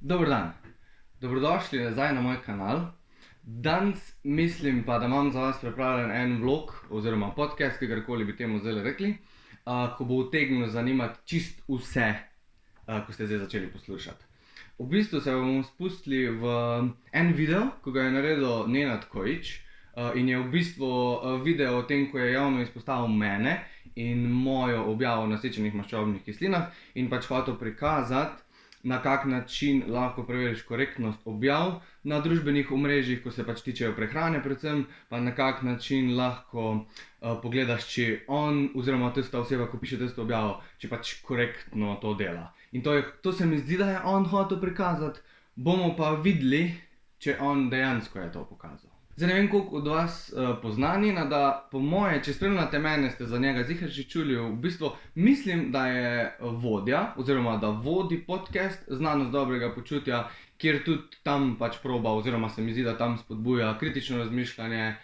Dober dan, dobrodošli nazaj na moj kanal. Danes mislim pa, da imam za vas pripravljen en vlog oziroma podcast, kakorkoli bi temu zdaj rekli, ko bo utegnil zanimati čist vse, ko ste zdaj začeli poslušati. V bistvu se bomo spustili v en video, ko ga je naredil Nenad Kojić, in je v bistvu video o tem, ko je javno izpostavil mene in mojo objavo o nasičenih maščobnih kislinah in pač hotel prikazati, na kak način lahko preveriš korektnost objav na družbenih omrežjih, ko se pač tičejo prehrane predvsem, pa na kak način lahko pogledaš, če on oziroma tista oseba, ko piše tisto objavo, če pač korektno to dela. In to se mi zdi, da je on hotel prikazati, bomo pa videli, če on dejansko je to pokazal. Zdaj ne vem, koliko od vas pozna Nenada, po moje, če spremljate mene, ste za njega ziher že čuli, v bistvu mislim, da je vodja, oziroma da vodi podcast Znanost dobrega počutja, kjer tudi tam pač proba, oziroma se mi zdi, da tam spodbuja kritično razmišljanje,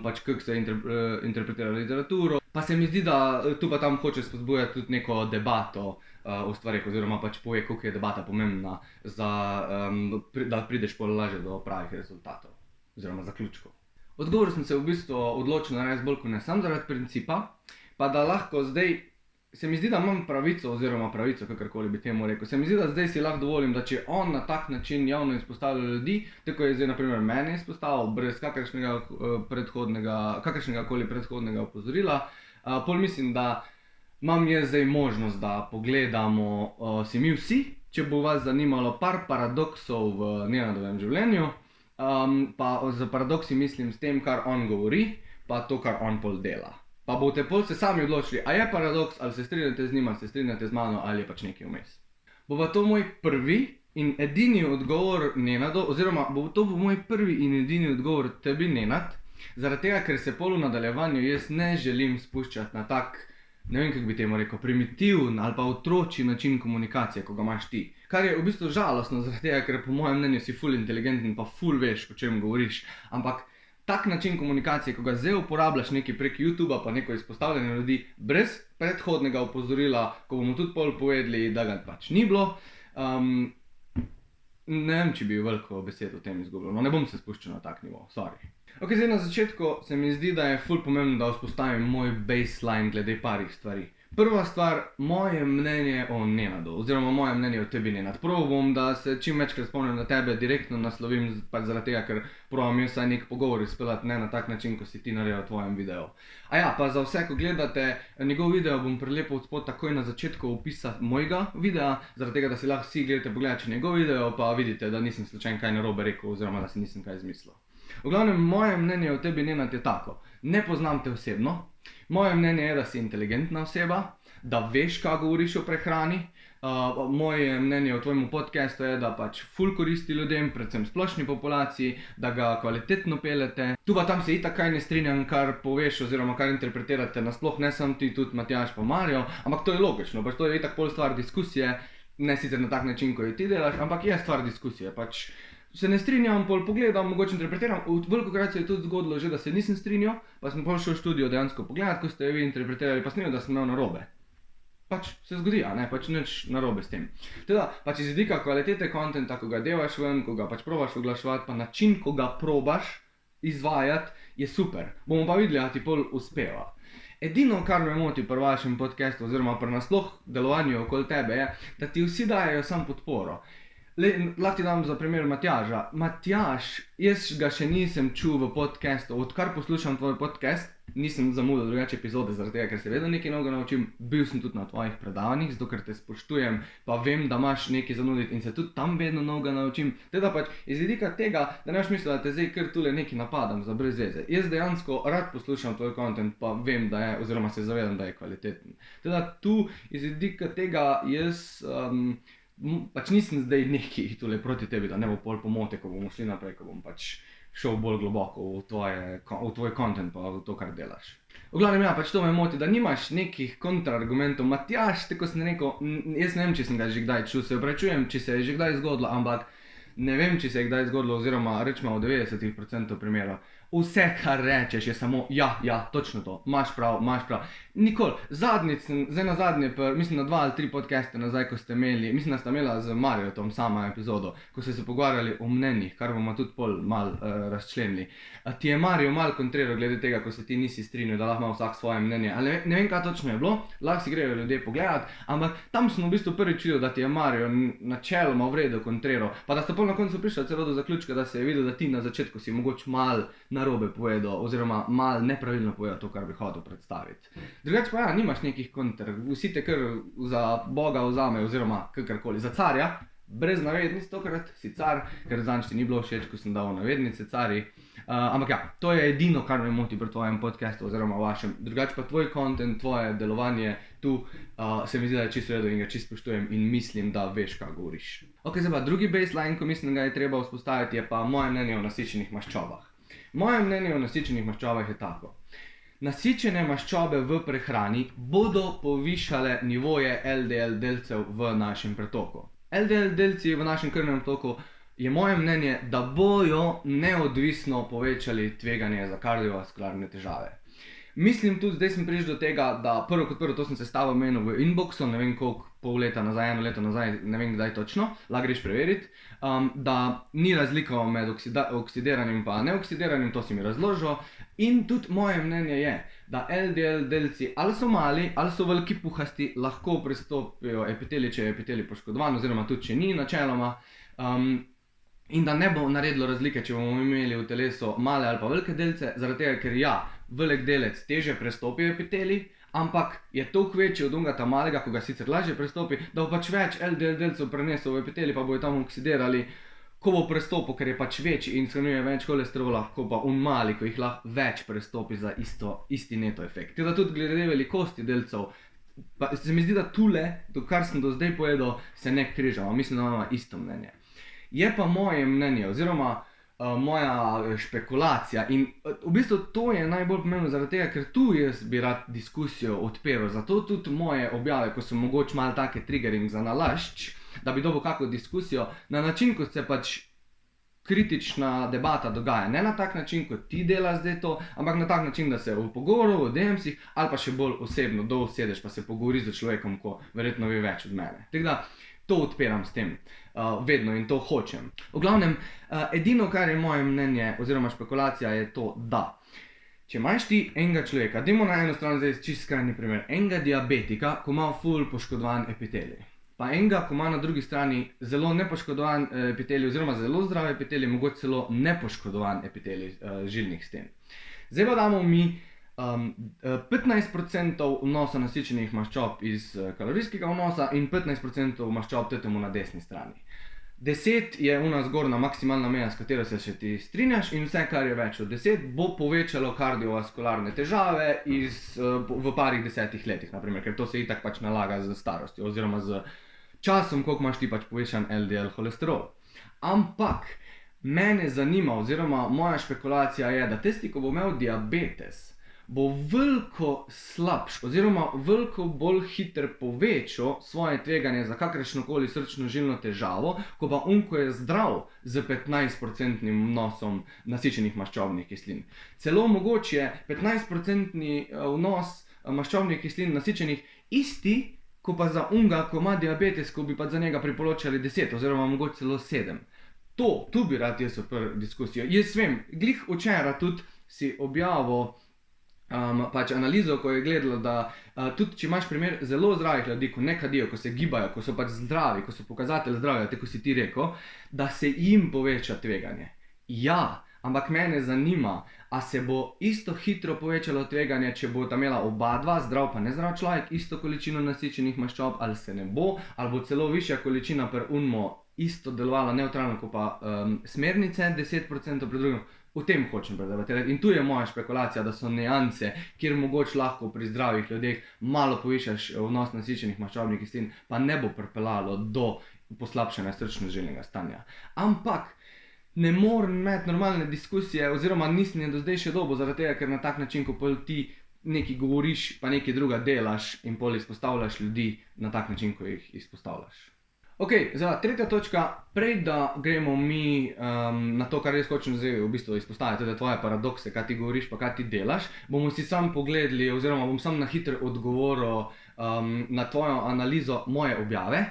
pač kako se interpretira literaturo, pa se mi zdi, da tu pa tam hoče spodbujati tudi neko debato o stvarih, oziroma pač pove, koliko je debata pomembna, da prideš pol lažje do pravih rezultatov. Oziroma zaključkov. Odgovor sem se v bistvu odločil narediti bolj kot ne sam zaradi principa, pa da lahko zdaj, se mi zdi, da imam pravico, kakorkoli bi temu rekel, se mi zdi, da zdaj si lahko dovolim, da če on na tak način javno izpostavlja ljudi, tako je zdaj na primer mene izpostavil, brez kakršnega koli predhodnega opozorila, pol mislim, da imam jaz zdaj možnost, da pogledamo si mi vsi, če bo vas zanimalo par paradoksov v Nenadovem življenju. Pa za paradoksi mislim s tem, kar on govori, pa to, kar on pol dela. Pa boste pol se sami odločili, a je paradoks, ali se strinjate z njima, se strinjate z mano, ali je pač nekaj vmes. Bo pa to moj prvi in edini odgovor Nenadu, oziroma bo to moj prvi in edini odgovor tebi, Nenad, zaradi tega, ker se pol v nadaljevanju jaz ne želim spuščati na tak, ne vem, kako bi temu rekel, primitiven ali pa otročji način komunikacije, ko ga imaš ti. Kar je v bistvu žalostno, zaradi tega, ker po mojem mnenju si ful inteligenten pa ful veš, o čem govoriš. Ampak tak način komunikacije, ko ga zdaj uporabljaš nekaj prek YouTubea pa neko izpostavljanje ljudi, brez predhodnega opozorila, ko bomo tudi pol povedali, da ga pač ni bilo, ne vem, če bi veliko besed o tem izgubljal, no ne bom se spuščal na tak nivo, sorry. Ok, zdaj na začetku se mi zdi, da je ful pomembno, da vzpostavim moj baseline glede parih stvari. Prva stvar, moje mnenje o Nenadu, oziroma moje mnenje o tebi, Nenad. Probal bom, da se čim večkrat spomnim na tebe, direktno naslovim, pač zaradi tega, ker probam jaz vsaj nek pogovor izpeljati, ne na tak način, ko si ti naredil v tvojem videu. A ja, pa za vse, ko gledate njegov video, bom prilepil odspod takoj na začetku opisa mojega videa, zaradi tega, da si lahko vsi gledate pogledati njegov video, pa vidite, da nisem slučajno kaj narobe rekel, oziroma da si nisem kaj izmislil. V glavnem, moje mnenje o tebi, Nenad, je tako. Ne poznam te osebno. Moje mnenje je, da si inteligentna oseba, da veš, kaj govoriš o prehrani. Moje mnenje o tvojemu podcastu je, da pač ful koristi ljudem, predvsem splošni populaciji, da ga kvalitetno peljete. Tu pa tam se itak kaj ne strinjam, kar poveš oziroma kar interpretirate nasploh, ne samo ti, tudi Matjaž pa Marjo, ampak to je logično, pač to je itak pol stvar diskusije, ne sicer na tak način, ko jo ti delaš, ampak je stvar diskusije, pač se ne strinjam, pol pogledam, mogoče interpretiram, velikokrat se je tudi zgodilo že, da se nisem strinjal, pa sem pol šel v študijo dejansko pogledati, ko ste vi interpretirali, pa snimil, da sem imel narobe. Pač se zgodi, a ne, pač nič narobe s tem. Teda, pač iz vidika kvalitete kontenta, ko ga delaš ven, ko ga pač probaš oglaševati, pa način, ko ga probaš izvajati, je super. Bomo pa videli, a ti pol uspeva. Edino, kar me moti pri vašem podcastu, oziroma pri nasploh delovanju okoli tebe, je, da ti vsi dajejo samo podporo. Lahko ti dam za primer Matjaža. Matjaž, jaz ga še nisem čul v podcastu, odkar poslušam tvoj podcast, nisem zamudil drugače epizode, zaradi tega, ker se vedno nekaj novega naučim, bil sem tudi na tvojih predavanjih, zato ker te spoštujem, pa vem, da imaš nekaj za nuditi in se tudi tam vedno novega naučim. Teda pač iz vidika tega, da ne boš mislil, da te zdaj kar tule nekaj napadam za brez veze. Jaz dejansko rad poslušam tvoj content, pa vem, da je, oziroma se zavedam, da je kvaliteten. Teda tu iz vidika tega jaz pač nisem zdaj neki tule proti tebi, da ne bo pol pomote, ko bomo šli naprej, ko bom pač šel bolj globoko v tvoj content pa v to, kar delaš. V glavnem, ja, pač to me moti, da nimaš nekih kontraargumentov. Matjaž, tako sem rekel, jaz ne vem, če sem ga že kdaj čul, se opravičujem, če se je že kdaj zgodilo, ampak ne vem, če se je kdaj zgodilo, oziroma rečemo v 90% primerov. vse, kar rečeš, je samo ja, točno to, imaš prav. Nikoli. Zdaj na zadnje, mislim na 2 ali 3 podcaste nazaj, ko ste imeli, mislim, da ste imela z Mariotom sama epizodo, ko ste se pogovarjali o mnenjih, kar bomo tudi pol mal razčlenili. Ti je Mario mal kontriral glede tega, ko se ti nisi strinjal, da lahko ima vsak svoje mnenje, ali ne vem, kaj točno je bilo, lahko si grejo ljudje pogledat, ampak tam sem v bistvu prvič videl, da ti je Mario načeloma v redu kontriral, pa da ste pol na koncu prišli celo do zaključka, da se je videl, da ti na začetku si mogoče mal narobe povedal, oziroma mal nepravilno povedal to, kar bi hotel predstaviti. Drugače pa ja, nimaš nekih konter, vsi te kar za Boga vzame, oziroma kakorkoli, za carja, brez navednic tokrat, si car, ker zanj ti ni bilo všeč, ko sem dal navednice carji. Ampak ja, to je edino, kar me moti pri tvojem podcastu oziroma vašem. Drugače pa tvoj content, tvoje delovanje tu se mi zdi, da je čisto redo in ga čisto spoštujem in mislim, da veš, kaj govoriš. Ok, zdaj pa drugi baseline, ko mislim, da ga je treba vzpostaviti, je pa moje mnenje o nasičenih maščobah. Moje mnenje o nasičenih maščobah je tako. Nasičene maščobe v prehrani bodo povišale nivoje LDL delcev v našem pretoku. LDL delci v našem krvnem toku je moje mnenje, da bojo neodvisno povečali tveganje za kardiovaskularne težave. Mislim tudi, zdaj sem prišel do tega, da prvo kot prvo, to sem sestavil menu v inboxu, ne vem koliko, pol leta nazaj, 1 leto nazaj, ne vem kdaj točno, lahko greš preveriti, da ni razlika med oksidiranim pa neoksidiranim, to si mi razložil. In tudi moje mnenje je, da LDL delci ali so mali, ali so veliki puhasti, lahko prestopijo epitelij, če je epitelij poškodovan, oziroma tudi če ni načeloma. In da ne bo naredilo razlike, če bomo imeli v telesu male ali pa velike delce, zaradi tega, ker ja, velik delec teže prestopi epitelij, ampak je toliko večji od onega malega, ko ga sicer lažje prestopi, da bo pač več LDL delcev prenesel v epitelij, pa bojo tam oksidirali, ko bo prestopil, ker je pač večji in shranjuje več kolesterola, ko pa mali, ko jih lahko več prestopi za isti neto efekt. Teda tudi glede velikosti delcev, pa se mi zdi, da tule, kar sem do zdaj povedal, se ne križamo, mislim, da imamo isto mnenje. Je pa moje mnenje, oziroma moja špekulacija in v bistvu to je najbolj pomembno zaradi tega, ker tu jaz bi rad diskusijo odpiral, zato tudi moje objave, ko so mogoče malo take triggering za nalašč, da bi dobil kakšno diskusijo na način, kot se pač kritična debata dogaja. Ne na tak način, kot ti delaš zdaj to, ampak na tak način, da se v pogovoru, v DM-sih ali pa še bolj osebno dosedeš pa se pogovoriš z človekom, ko verjetno ve več od mene. Tako da to odpiram s tem, vedno in to hočem. V glavnem, edino, kar je moje mnenje oziroma špekulacija je to, da če imaš ti enega človeka, dajmo na eno stran zdaj čisto skrajni primer, enega diabetika, ko ima ful poškodovan epitelij, pa enega, ko ima na drugi strani zelo nepoškodovan epitelij oziroma zelo zdrav epitelij, mogoče celo nepoškodovan epitelij žilnih sten. Zdaj pa damo mi 15% vnosa nasičenih maščob iz kalorijskega vnosa in 15% maščob temu na desni strani. 10 je ona zgornja maksimalna meja, s katero se še ti strinjaš, in vse, kar je več od 10, bo povečalo kardiovaskularne težave v parih 10 letih, naprimer, ker to se itak pač nalaga z starostjo oziroma z časom, koliko imaš ti pač povečan LDL holesterol. Ampak mene zanima, oziroma moja špekulacija je, da tisti, ko bo imel diabetes, bo veliko slabš oziroma veliko bolj hiter povečal svoje tveganje za kakršnokoli srčno-žilno težavo, ko pa ko je zdrav z 15% vnosom nasičenih maščobnih kislin. Celo mogoče 15% vnos maščobnih kislin nasičenih isti, ko pa za ko ima diabetes, ko bi pa za njega priporočali 10 oziroma mogoče celo 7. Tu bi rad jaz odprl diskusijo. Jaz vem, glih včeraj tudi si objavil pač analizo, ko je gledala, da tudi če imaš primer zelo zdravih ljudi, ko ne kadijo, ko se gibajo, ko so pač zdravi, ko so pokazatelj zdravja, tako si ti rekel, da se jim poveča tveganje. Ja, ampak mene zanima, a se bo isto hitro povečalo tveganje, če bo imela oba dva, zdrav pa nezdrav človek, isto količino nasičenih maščob, ali se ne bo, ali bo celo višja količina per isto delovala neutralno, kot pa smernice, 10% pri drugem. V tem hočem predebatirati. In tu je moja špekulacija, da so nianse, kjer mogoče lahko pri zdravih ljudeh malo povišaš vnos nasičenih maščobnih kislin, pa ne bo pripeljalo do poslabšanja srčno-žilnega stanja. Ampak ne morem imeti normalne diskusije, oziroma nisem je do zdaj še dobil, zaradi tega, ker na tak način, ko ti nekaj govoriš, pa nekaj druga delaš in pol izpostavljaš ljudi na tak način, ko jih izpostavljaš. Ok, zdaj, tretja točka, prej da gremo mi na to, kar jaz hočem zdaj v bistvu izpostaviti, tudi tvoje paradokse, kaj ti govoriš, pa kaj ti delaš, bomo si sam pogledali, oziroma bom sam na hitro odgovoril na tvojo analizo moje objave,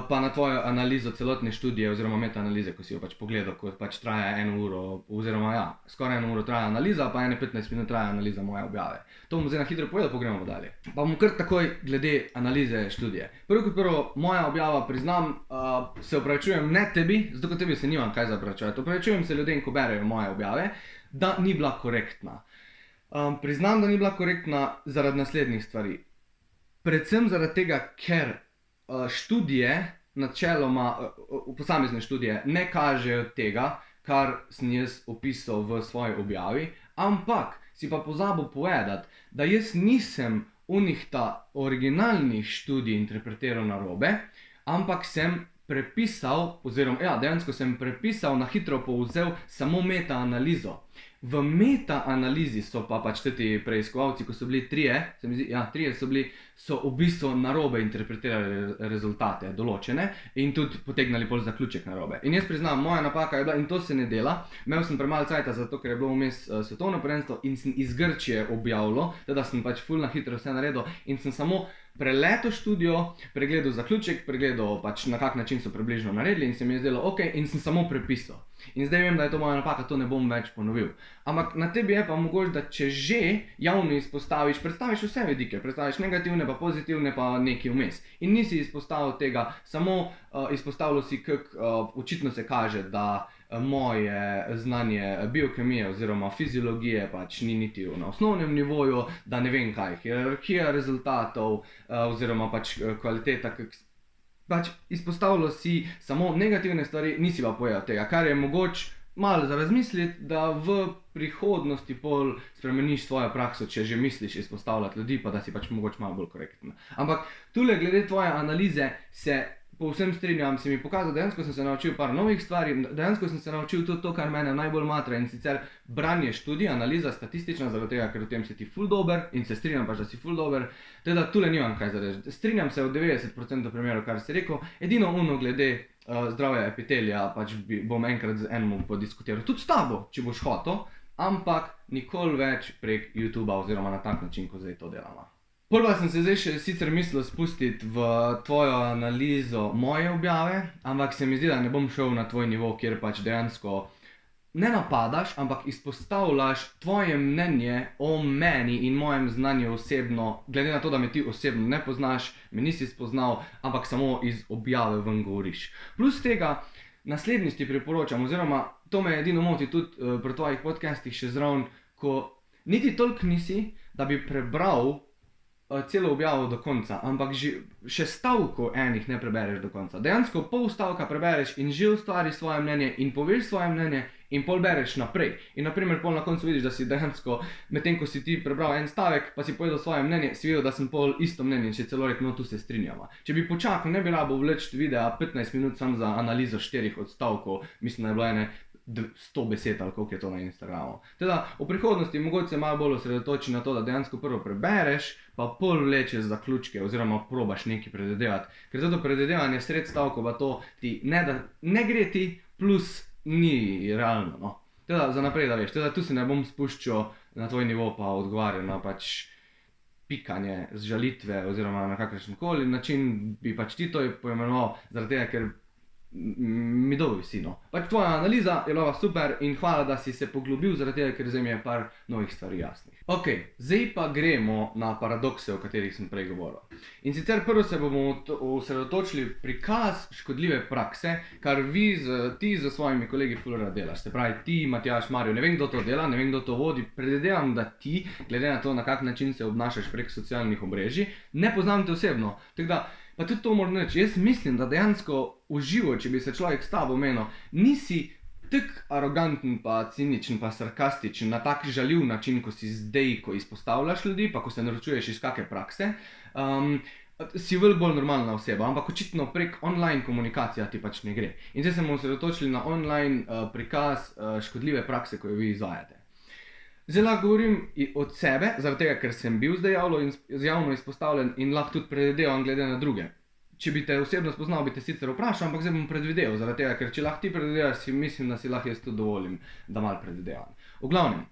pa na tvojo analizo celotne študije oziroma metaanalize, ko si jo pač pogledal, ko pač traja 1 uro, oziroma ja, skoraj 1 uro traja analiza, pa 15 minut traja analiza moje objave. To bom zdaj na hitro povedal, pa gremo dalje. Pa bom kar takoj glede analize študije. Prvo kot prvo, moja objava, priznam, se opravičujem ne tebi, zato kot tebi se nimam kaj za opravičevati. Opravičujem se ljudem, ko berejo moje objave, da ni bila korektna. Priznam, da ni bila korektna zaradi naslednjih stvari. Predvsem zaradi tega, ker študije, načeloma, posamezne študije, ne kažejo tega, kar sem jaz opisal v svoji objavi, ampak si pa pozabil povedati, da jaz nisem originalnih študij interpretiral narobe, ampak sem prepisal, oziroma ja, dejansko sem prepisal, na hitro povzel samo metaanalizo. V metaanalizi so pa pač ti preiskovalci, ko so bili trije so v bistvu narobe interpretirali rezultate določene in tudi potegnali pol zaključek narobe. In jaz priznam, moja napaka je bila, in to se ne dela, imel sem premalo cajta, zato ker je bilo vmes svetovno prvenstvo in sem iz Grčije objavljal, teda sem pač ful na hitro vse naredil in sem samo preletel študijo, pregledal zaključek, pregledal pač na kak način so približno naredili in se mi je zdelo ok in sem samo prepisal. In zdaj vem, da je to moja napaka, to ne bom več ponovil. Ampak na tebi je pa mogoče, da če že javno izpostaviš, predstaviš vse vidike, predstaviš negativne, pa pozitivne, pa nekaj vmes. In nisi izpostavil tega, samo izpostavil si, kako očitno se kaže, da moje znanje biokemije oziroma fiziologije pač ni niti na osnovnem nivoju, da ne vem kaj, hierarhija rezultatov oziroma pač kvaliteta, pač izpostavljal si samo negativne stvari, nisi pa povedal tega, kar je mogoče malo za razmisliti, da v prihodnosti pol spremeniš svojo prakso, če že misliš izpostavljati ljudi, pa da si pač mogoče malo bolj korekten. Ampak tule glede tvoje analize se povsem strinjam, si mi pokazal, dejansko sem se naučil par novih stvari, dejansko sem se naučil tudi to, kar mene najbolj matra, in sicer branje študij, analiza statistična, zaradi tega, ker v tem si ti ful dober in se strinjam pač, da si ful dober, teda tule nimam kaj za reči. Strinjam se v 90% primerov, kar si rekel, edino glede zdravja epitelija, pač bom enkrat z enim podiskutiral, tudi s tabo, če boš hotel, ampak nikoli več prek YouTubea oziroma na tak način, ko zdaj to delamo. Prva sem se zdaj še sicer mislil spustiti v tvojo analizo moje objave, ampak se mi zdi, da ne bom šel na tvoj nivo, kjer pač dejansko ne napadaš, ampak izpostavljaš tvoje mnenje o meni in mojem znanju osebno, glede na to, da me ti osebno ne poznaš, me nisi spoznal, ampak samo iz objave ven govoriš. Plus tega, naslednjič ti priporočam, oziroma to me edino moti tudi pri tvojih podcastih še zraven, ko niti toliko nisi, da bi prebral celo objavo do konca, ampak še stavkov enih ne prebereš do konca. Dejansko pol stavka prebereš in že ustvariš svoje mnenje in poveš svoje mnenje in pol bereš naprej. In naprimer pol na koncu vidiš, da si dejansko, medtem ko si ti prebral en stavek, pa si povedal svoje mnenje, si videl, da sem pol isto mnenje in še celo rekel, no tu se strinjava. Če bi počakal, ne bi rabo vleči videa 15 minut sam za analizo 4 odstavkov, mislim, da je bilo ene 100 besed ali koliko je to na Instagramu. Teda v prihodnosti mogoče se malo bolj osredotoči na to, da dejansko prvo prebereš, pa pol vlečeš zaključke oziroma probaš nekaj predvidevati. Ker zato predvidevanje sred stavkov pa to ti ne gre ti, plus ni realno, no. Teda za naprej, da veš, teda tu se ne bom spuščal na tvoj nivo pa odgovarjal na pač pikanje z žalitve oziroma na kakršenkoli način bi pač ti to poimenoval, zaradi tega, ker mi dobro visi, no. Pač tvoja analiza je bila super in hvala, da si se poglobil, zaradi tega, ker zdaj mi je par novih stvari jasnih. Ok, zdaj pa gremo na paradokse, o katerih sem prej govoril. In sicer prvo se bomo osredotočili prikaz škodljive prakse, kar ti z svojimi kolegi ful rad delaš. Se pravi, ti, Matjaž, Marjo, ne vem, kdo to dela, ne vem, kdo to vodi, predvidevam, da ti, glede na to, na kak način se obnašaš prek socialnih omrežij, ne poznam te osebno. Tako da, pa tudi to moram reči, jaz mislim, da dejansko v živo, če bi se človek s tabo menil, nisi tak aroganten, pa ciničen, pa sarkastičen, na tak žaljiv način, ko si zdaj, ko izpostavljaš ljudi, pa ko se naročuješ iz kake prakse, si veliko bolj normalna oseba, ampak očitno prek online komunikacija ti pač ne gre. In zdaj se bomo osredotočili na online prikaz škodljive prakse, ko jo vi izvajate. Zdaj lahko govorim od sebe, zaradi tega, ker sem bil zdaj javno izpostavljen in lahko tudi predvidevam glede na druge. če bi te osebno spoznal, bi te sicer vprašal, ampak zdaj bom predvideval, zaradi tega, ker če lahko ti predvidevaš, si mislim, da si lahko jaz tudi dovolim, da malo predvidevam. V glavnem,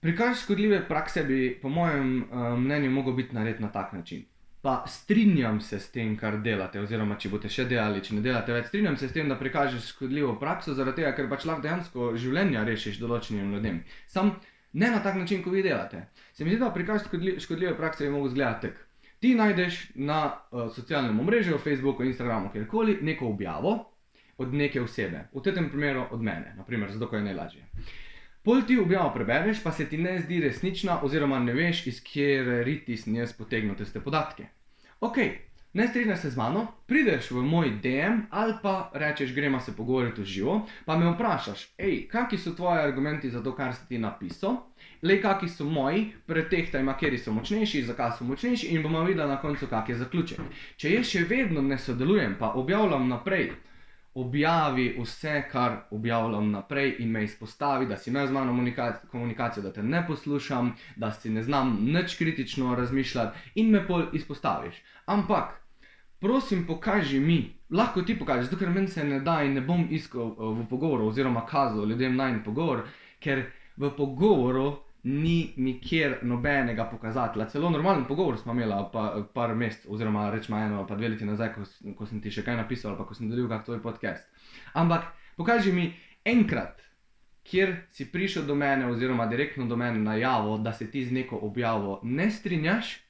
prikaz škodljive prakse bi po mojem mnenju mogel biti narejen na tak način. Pa strinjam se s tem, kar delate, oziroma če boste še delali, če ne delate več, strinjam se s tem, da prikažeš škodljivo prakso, zaradi tega, ker pač lahko dejansko življenja rešiš določenim ljudem. Sam ne na tak način, kot vi delate. Se mi zdi, da prikaz škodljive prakse bi mogel izgledati tak. Ti najdeš na socialnem omrežju, Facebooku, Instagramu, kjerkoli, neko objavo od neke osebe. V tem primeru od mene, naprimer, zato ko je najlažje. Pol ti objavo prebereš, pa se ti ne zdi resnična, oziroma ne veš, iz kjer riti sem jaz potegnil te podatke. Ok, ne strinjaš se z mano, prideš v moj DM ali pa rečeš, gremo se pogovoriti v živo, pa me vprašaš, kakšni so tvoji argumenti za to, kar si ti napisal, kakšni so moji, pretehtaj, kateri so močnejši, zakaj so močnejši in bomo videli na koncu, kak je zaključek. Če jaz še vedno ne sodelujem, pa objavljam naprej, objavi vse, kar objavljam naprej in me izpostavi, da si imel z mano komunikacijo, da te ne poslušam, da si ne znam nič kritično razmišljati in me pol izpostaviš. Ampak, prosim, pokaži mi, lahko ti pokažeš, zato ker meni se ne da in ne bom iskal v pogovoru oziroma kazal ljudem najin pogovor, ker v pogovoru ni nikjer nobenega pokazatelja. Celo normalen pogovor smo imeli par mesecev, oziroma rečemo 1 ali pa 2 leti nazaj, ko sem ti še kaj napisal ali pa ko sem delil kak tvoj podcast. Ampak pokaži mi enkrat, kjer si prišel do mene oziroma direktno do mene na javo, da se ti z neko objavo ne strinjaš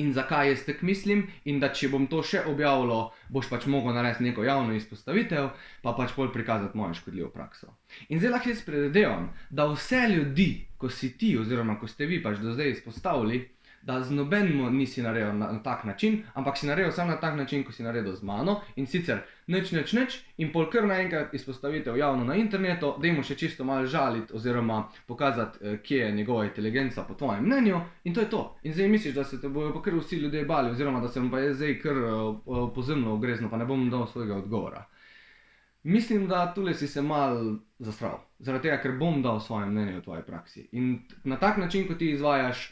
in zakaj jaz tak mislim in da če bom to še objavilo, boš pač mogel narediti neko javno izpostavitev, pa pač pol prikazati mojo škodljivo prakso. In zdaj lahko jaz predvidevam, da vse ljudi, ko si ti oziroma ko ste vi pač do zdaj izpostavili, da z nobenimo nisi naredil na tak način, ampak si naredil samo na tak način, ko si naredil z mano in sicer nič in pol kar naenkrat izpostavitev javno na internetu, dajmo še čisto malo žaliti oziroma pokazati, kje je njegova inteligenca po tvojem mnenju in to je to. In zdaj misliš, da se te bojo pa kar vsi ljudje bali oziroma da se bom pa jaz zdaj kar pozemno ogrezno, pa ne bom dal svojega odgovora. Mislim, da tule si se mal zasral, zaradi tega, ker bom dal svoje mnenje o tvoji praksi. In na tak način, ko ti izvajaš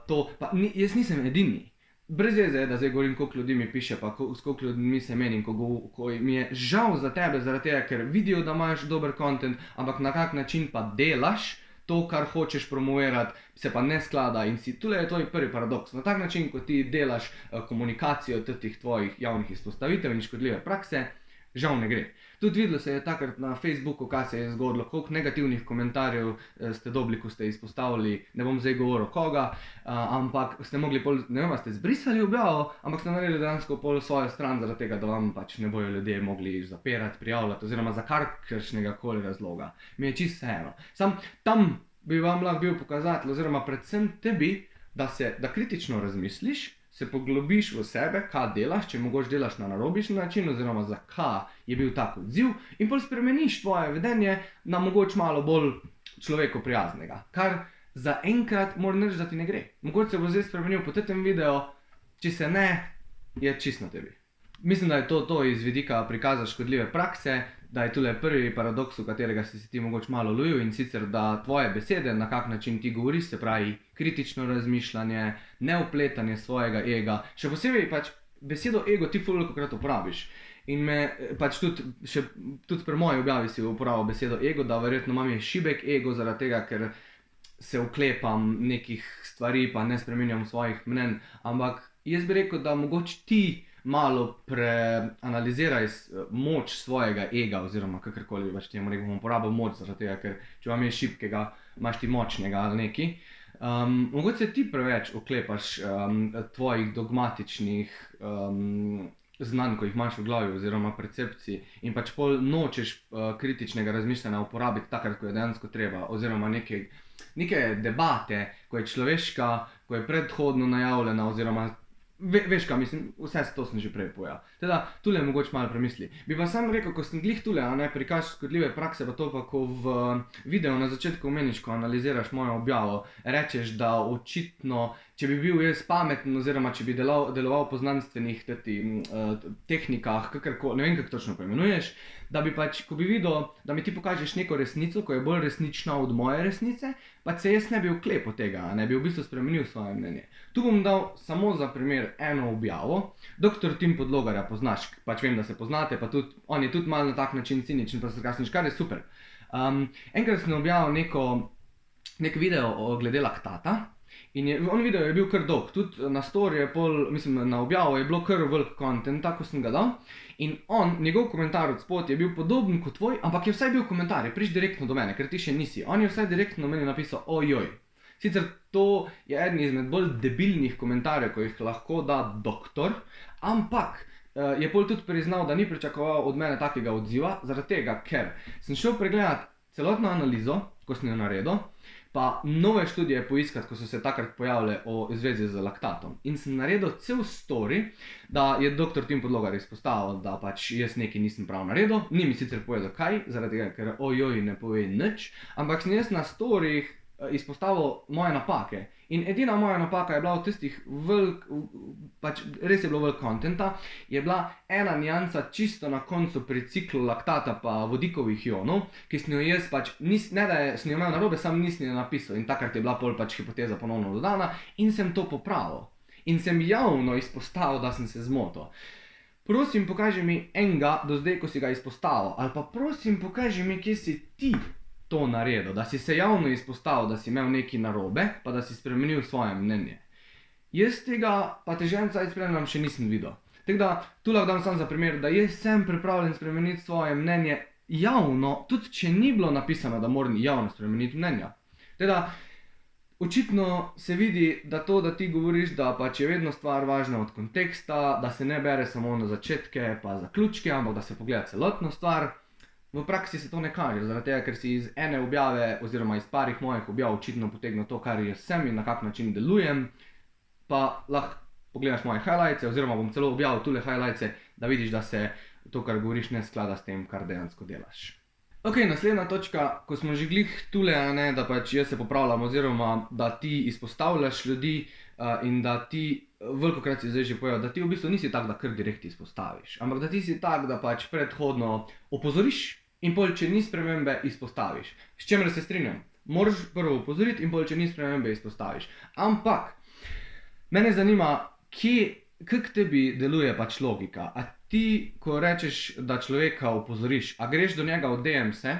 to, pa jaz nisem edini. Brez veze je, da zdaj govorim, koliko ljudi mi piše, pa s koliko ljudmi se menim, ko mi je žal za tebe, zaradi tega, ker vidijo, da imaš dober content, ampak na kak način pa delaš to, kar hočeš promovirati, se pa ne sklada in si, tule je tvoj prvi paradoks. Na tak način, ko ti delaš komunikacijo teh tvojih javnih izpostavitev in škodljive prakse, žal ne gre. Tudi videlo se je takrat na Facebooku, kaj se je zgodilo, koliko negativnih komentarjev ste dobili, ko ste izpostavili, ne bom zdaj govoril koga, ampak ste mogli pol, ne vem, ste zbrisali objavo, ampak ste naredili dejansko pol svojo stran, zaradi tega, da vam pač ne bojo ljudje mogli zapirati, prijavljati, oziroma za karkšnega koli razloga. Mi je čisto vseeno. Sam tam bi vam lahko bil pokazatelj, oziroma predvsem tebi, da kritično razmisliš, se poglobiš v sebe, kaj delaš, če mogoče delaš na narobišen način, oziroma zakaj je bil tak odziv in pol spremeniš tvoje vedenje na mogoče malo bolj človeku prijaznega. Kar za enkrat moram reči, da ti ne gre. Mogoče se bo zdaj spremenil po tem videu, če se ne, je čisto na tebi. Mislim, da je to iz vidika prikaza škodljive prakse, da je tule prvi paradoks, v katerega si ti mogoče malo lojil in sicer, da tvoje besede, na kak način ti govoriš, se pravi kritično razmišljanje, neupletanje svojega ega, še posebej pač besedo ego ti velikokrat uporabiš. In me pač tudi pri moji objavi si uporabil besedo ego, da verjetno imam je šibek ego zaradi tega, ker se oklepam nekih stvari, pa ne spreminjam svojih mnenj, ampak jaz bi rekel, da mogoče ti malo preanaliziraj moč svojega ega, oziroma kakorkoli bi pač temu rekel, bom uporabil moč zaradi tega, ker če vam je šibkega, imaš ti močnega ali neki. Mogoče se ti preveč oklepaš tvojih dogmatičnih znanj, ko jih imaš v glavi, oziroma percepcij in pač pol nočeš kritičnega razmišljanja uporabiti takrat, ko je dejansko treba, oziroma neke debate, ko je človeška, ko je predhodno najavljena, oziroma veš kaj, mislim, vse to sem že prej povedal. Teda, tule mogoče malo premisli. Bi pa sam rekel, ko sem glih tule, prikaz škodljive prakse, pa to pa, ko v videu na začetku omeniš, ko analiziraš mojo objavo, rečeš, da očitno če bi bil jaz pameten, oziroma če bi deloval po znanstvenih tehnikah, kakorkoli, ne vem, kako točno poimenuješ, da bi pač, ko bi videl, da mi ti pokažeš neko resnico, ko je bolj resnična od moje resnice, pač se jaz ne bi oklepal tega, ne bi v bistvu spremenil svoje mnenje. Tu bom dal samo za primer eno objavo. Dr. Tim Podlogarja poznaš, pač vem, da se poznate, pa tudi, on je tudi malo na tak način ciničen, pa sarkastičen, kar je super. Enkrat sem objavil nek video glede laktata. In on video je bil kar dolg, tudi na story je mislim, na objavo je bilo kar velik content, tako sem ga dal. In njegov komentar od spod je bil podoben kot tvoj, ampak je vsaj bil komentar, je prišel direktno do mene, ker ti še nisi. On je vsaj direktno meni napisal, ojoj. Sicer to je eden izmed bolj debilnih komentarjev, ko jih lahko da doktor, ampak je pol tudi priznal, da ni pričakoval od mene takega odziva, zaradi tega, ker sem šel pregledati celotno analizo, ko sem jo naredil, pa nove študije poiskati, ko so se takrat pojavile o zvezi z laktatom. In sem naredil cel story, da je dr. Tim Podlogar izpostavil, da pač jaz nekaj nisem prav naredil. Ni mi sicer povedal kaj, zaradi tega, ker ojoj ne pove nič, ampak sem jaz na storyjih izpostavil moje napake. In edina moja napaka je bila v tistih pač res je bilo veliko kontenta, je bila ena niansa čisto na koncu pri ciklu laktata pa vodikovih ionov, ki sem jo jaz pač, ne da sem jo imel narobe, sam nisem jo napisal in takrat je bila pol pač hipoteza ponovno dodana in sem to popravil. In sem javno izpostavil, da sem se zmotil. Prosim, pokaži mi enega do zdaj, ko si ga izpostavil, ali pa prosim, pokaži mi, kje si ti to naredil, da si se javno izpostavil, da si imel nekaj narobe, pa da si spremenil svoje mnenje. Jaz tega pa teženca izpremljam še nisem videl. Tako da, tu lahko dam sam za primer, da jaz sem pripravljen spremeniti svoje mnenje javno, tudi če ni bilo napisano, da moram javno spremeniti mnenja. Tako da, očitno se vidi, da to, da ti govoriš, da pač je vedno stvar važna od konteksta, da se ne bere samo na začetke pa zaključke, ampak da se pogleda celotno stvar. V praksi se to ne kaže, zaradi tega, ker si iz ene objave oziroma iz parih mojih objav očitno potegnil to, kar jaz sem in na kak način delujem, pa lahko pogledaš moje highlights, oziroma bom celo objavil tule highlights, da vidiš, da se to, kar govoriš, ne sklada s tem, kar dejansko delaš. Ok, naslednja točka, ko smo že glih tule, da pač jaz se popravljam, oziroma da ti izpostavljaš ljudi in da ti, velikokrat si zdaj že povedal, da ti v bistvu nisi tak, da kar direkt izpostaviš, ampak da ti si tak, da pač predhodno opozoriš in pol, če ni spremembe, izpostaviš. S čemer se strinjam. Moraš prvo opozoriti in pol, če ni spremembe, izpostaviš. Ampak, mene zanima, kako tebi deluje pač logika. A ti, ko rečeš, da človeka opozoriš, a greš do njega v DM-se,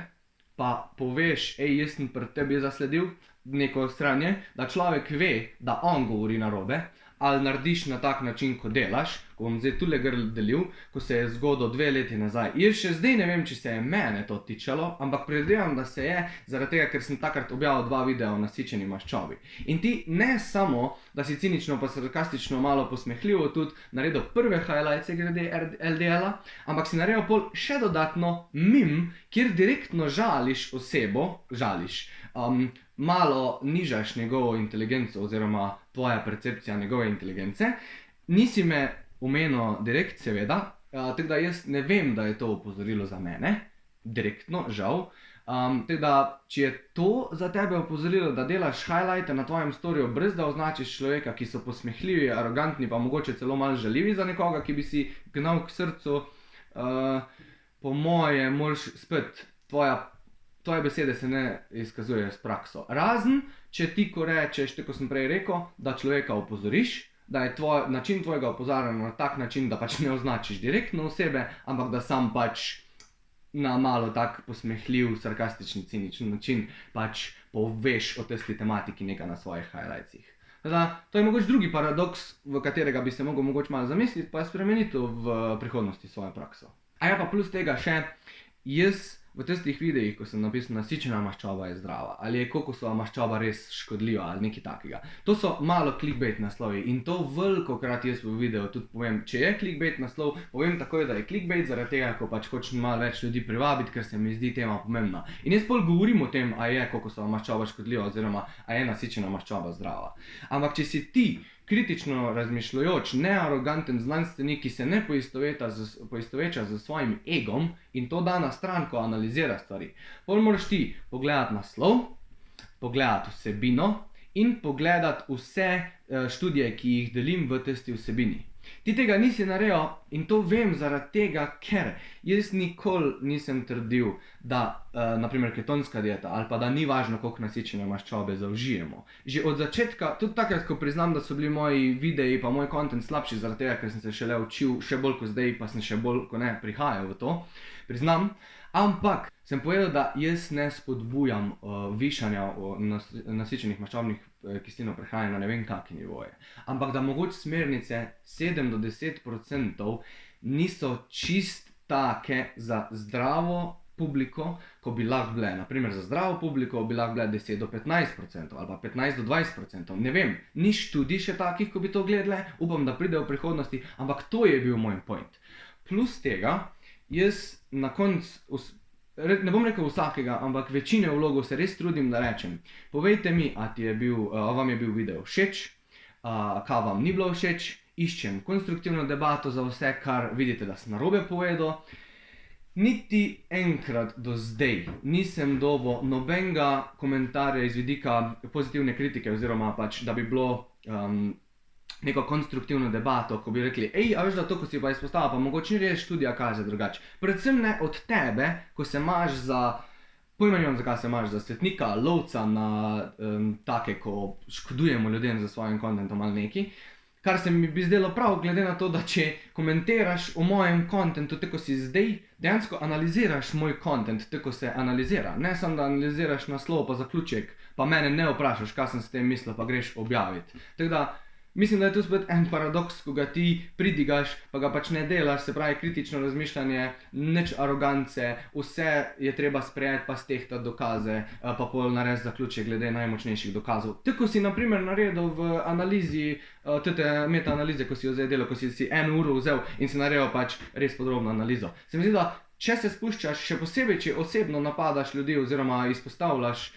pa poveš, jaz sem pri tebi zasledil neko stranje, da človek ve, da on govori narobe, ali narediš na tak način, ko delaš, ko bom zdaj tule grl delil, ko se je zgodil 2 leti nazaj. Jaz še zdaj ne vem, če se je mene to tičalo, ampak predvidevam, da se je, zaradi tega, ker sem takrat objavil 2 videa o nasičeni maščobi. In ti ne samo, da si cinično pa sarkastično malo posmehljivo tudi naredil prve highlights glede LDL-a, ampak si naredil pol še dodatno mim, kjer direktno žališ osebo, malo nižaš njegovo inteligenco oziroma tvoja percepcija njegove inteligence. Nisi me omenil direkt, seveda, tako da jaz ne vem, da je to opozorilo za mene, direktno, žal. Tako da, če je to za tebe opozorilo, da delaš highlighte na tvojem storiju, brez da označiš človeka, ki so posmehljivi, arogantni, pa mogoče celo malo žaljivi za nekoga, ki bi si gnal k srcu, po moje moraš spet, tvoje besede se ne izkazujejo s prakso. Razen, če ti, ko rečeš, tako sem prej rekel, da človeka opozoriš, da je način tvojega opozarjanja na tak način, da pač ne označiš direktno osebe, ampak da sam pač na malo tak posmehljiv, sarkastični, ciničen način pač poveš o tisti tematiki nekaj na svojih highlightsih. To je mogoče drugi paradoks, v katerega bi se mogel mogoče malo zamisliti, pa je spremeniti v prihodnosti svojo prakso. A ja pa plus tega še, jaz v tistih videih, ko sem napisal nasičena maščoba je zdrava, ali je kokosova maščoba res škodljiva, ali nekaj takega. To so malo clickbait naslovi in to velikokrat jaz v videu tudi povem. Če je clickbait naslov, povem takoj, da je clickbait, zaradi tega, ko pač hočem malo več ljudi privabiti, ker se mi zdi tema pomembna. In jaz pol govorim o tem, a je kokosova maščoba škodljiva oziroma a je nasičena maščoba zdrava. Ampak če si ti kritično razmišljajoč, nearoganten znanstvenik, ki se ne poistoveča z svojim egom in to da na stran, ko analizira stvari. Pol moraš ti pogledati naslov, pogledati vsebino in pogledati vse študije, ki jih delim v tisti vsebini. Ti tega nisi naredil in to vem zaradi tega, ker jaz nikoli nisem trdil, da naprimer ketonska dieta ali pa da ni važno, koliko nasičene maščobe zaužijemo. Že od začetka, tudi takrat, ko priznam, da so bili moji videi pa moj content slabši zaradi tega, ker sem se šele učil, še bolj kot zdaj, pa sem še bolj kot ne prihajal v to, priznam, ampak sem povedal, da jaz ne spodbujam višanja nasičenih maščobnih kislin v prehrani na ne vem kakšne nivoje. Ampak da mogoče smernice 7 do 10% niso čist take za zdravo publiko, ko bi lahko bile. Naprimer, za zdravo publiko bi lahko bile 10 do 15% ali pa 15 do 20%. Ne vem, ni študij še takih, ko bi to gledale, upam, da pride v prihodnosti, ampak to je bil moj point. Plus tega, jaz na koncu, ne bom rekel vsakega, ampak večine vlogov se res trudim, da rečem, povejte mi, a vam je bil video všeč, kaj vam ni bilo všeč, iščem konstruktivno debato za vse, kar vidite, da sem narobe povedal. Niti enkrat do zdaj nisem dobil nobenega komentarja iz vidika pozitivne kritike oziroma pač, da bi bilo neko konstruktivno debato, ko bi rekli, a veš, da to, ko si pa izpostavil, pa mogoče ni res študija kaže drugače. Predvsem ne od tebe, ko se imaš za, pojma nimam, zakaj se imaš za svetnika, lovca na take, ko škodujemo ljudem za svojim kontentom ali neki, kar se mi bi zdelo prav, glede na to, da če komentiraš o mojem kontentu, tako si zdaj, dejansko analiziraš moj kontent, tako se analizira. Ne samo, da analiziraš naslov pa zaključek, pa mene ne vprašaš, kaj sem s tem mislil, pa greš objaviti. Tako da, mislim, da je tu spet en paradoks, ko ga ti pridigaš, pa ga pač ne delaš, se pravi kritično razmišljanje, nič arogance, vse je treba sprejeti, pa stehtati dokaze, pa pol narediti zaključek glede najmočnejših dokazov. Tako si naprimer naredil v analizi, tete meta-analize, ko si jo zdaj delal, ko si 1 uro vzel in si naredil pač res podrobno analizo. Se mi zdi, da če se spuščaš, še posebej, če osebno napadaš ljudi oziroma izpostavljaš,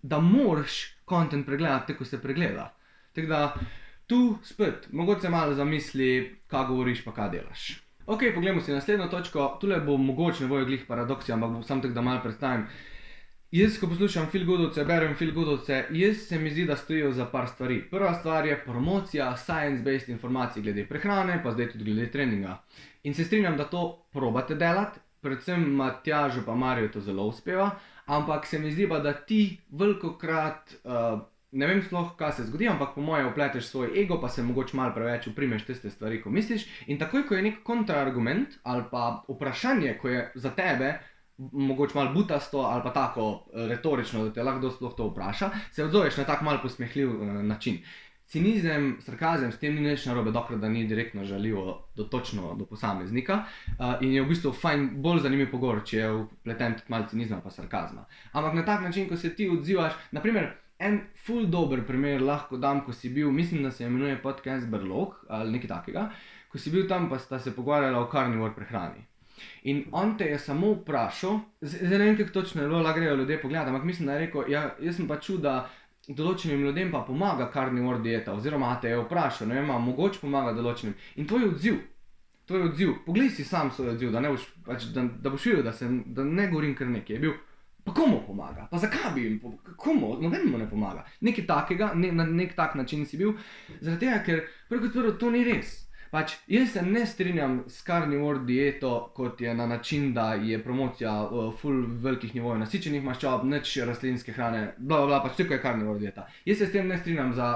da moraš content pregledati, tako se pregleda. Tako da, tu spet, mogoče se malo zamisli, kaj govoriš pa kaj delaš. Ok, poglejmo si naslednjo točko, tule bo mogoče ne bojo glih paradoksi, ampak bom samo tako, da malo predstavim. Jaz, ko poslušam feel goodovce, berem feel goodovce, jaz se mi zdi, da stojijo za par stvari. Prva stvar je promocija science-based informacij glede prehrane, pa zdaj tudi glede treninga. In se strinjam, da to probate delati, predvsem Matjažu pa Mariju to zelo uspeva, ampak se mi zdi pa, da ti velikokrat ne vem sploh, kaj se zgodi, ampak po moje upleteš svoj ego, pa se mogoče malo preveč uprimeš tiste stvari, ko misliš. In takoj, ko je nek kontraargument ali pa vprašanje, ko je za tebe mogoče malo butasto ali pa tako retorično, da te lahko kdo sploh to vpraša, se odzoveš na tak malo posmehljiv način. Cinizem, sarkazem, s tem ni nič narobe, dokler da ni direktno žaljivo točno do posameznika in je v bistvu fajn, bolj zanimiv pogovor, če je vpleten tudi malo cinizma pa sarkazma. Ampak na tak način, ko se ti odzivaš, naprimer, en ful dober primer lahko dam, ko si bil, mislim, da se imenuje podcast Brlog ali nekaj takega, ko si bil tam, pa sta se pogovarjala o carnivore prehrani. In on te je samo vprašal, zdaj ne vem, kako točno je bilo, lahko grejo ljudje pogledati, ampak mislim, da je rekel, ja, jaz sem pa čul, da določenim ljudem pa pomaga carnivore dieta, oziroma te je vprašal, ne vem, mogoče pomaga določenim. In to je odziv, poglej si sam svoj odziv, da boš videl, da ne govorim kar nekaj, je bil, pa komu pomaga, pa zakaj bi jim, komu, nobenemu ne pomaga. Nekaj takega, na nek tak način si bil, zaradi tega, ker prvo kot prvo to ni res. Pač, jaz se ne strinjam s carnivore dieto, kot je na način, da je promocija ful velikih nivojev nasičenih maščob, nič rastlinske hrane, bla, bla, bla, pač tako je carnivore dieta. Jaz se s tem ne strinjam za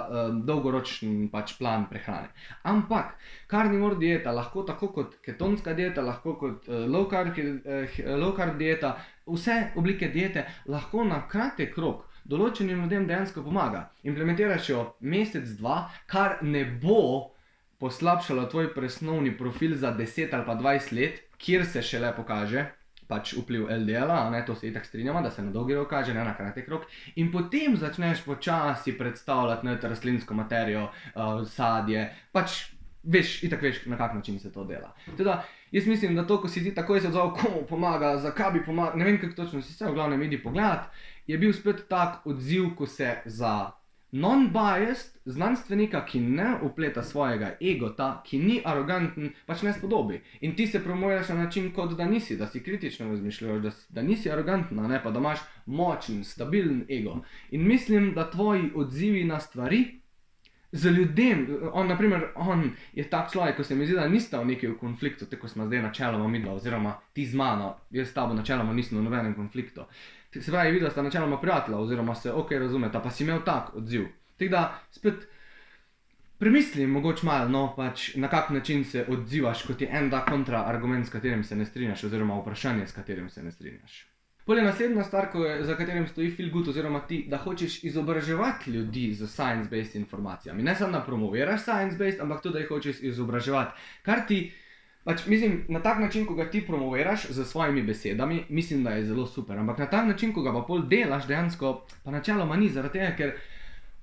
dolgoročen pač plan prehrane. Ampak, carnivore dieta lahko tako kot ketonska dieta, lahko kot low carb dieta, vse oblike diete lahko na kratek rok določenim ljudem dejansko pomaga. Implementiraš jo mesec, dva, kar ne bo poslabšalo tvoj presnovni profil za 10 ali pa 20 let, kjer se šele pokaže pač vpliv LDL-a, to se itak strinjamo, da se na dolgi rok kaže, ne na kratek rok, in potem začneš počasi predstavljati rastlinsko materijo, sadje, pač itak veš, na kak način se to dela. Teda, jaz mislim, da to, ko si ti takoj se odzval, komu pomaga, zakaj bi pomagal, ne vem, kako točno si se v glavnem idi pogledat, je bil spet tak odziv, ko se za non-biased znanstvenika, ki ne upleta svojega egota, ki ni aroganten, pač ne spodobi. In ti se promoviraš na način, kot da nisi, da si kritično razmišljaš, da nisi aroganten, ne pa da imaš močen, stabilen ego. In mislim, da tvoji odzivi na stvari z ljudem, on je tak človek, ko se mi zdi, da nista v neki konfliktu, tako smo zdaj načeloma midva, oziroma ti z mano, jaz s tabo načeloma nisem v nobenem konfliktu. Se pravi, videla sta načeloma prijatelja, oziroma se ok razumeta, pa si imel tak odziv. Tako da, spet, premisli mogoče malo, no, pač na kak način se odzivaš, kot je en da kontraargument, s katerim se ne strinjaš, oziroma vprašanje, s katerim se ne strinjaš. Pol je naslednja stvar, za katerim stoji feel good, oziroma ti, da hočeš izobraževati ljudi z science-based informacijami. Ne samo da promoviraš science-based, ampak tudi, da jih hočeš izobraževati. Kar ti, pač mislim, na tak način, ko ga ti promoviraš z svojimi besedami, mislim, da je zelo super. Ampak na tak način, ko ga pa pol delaš dejansko, pa načeloma ni, zaradi tega, ker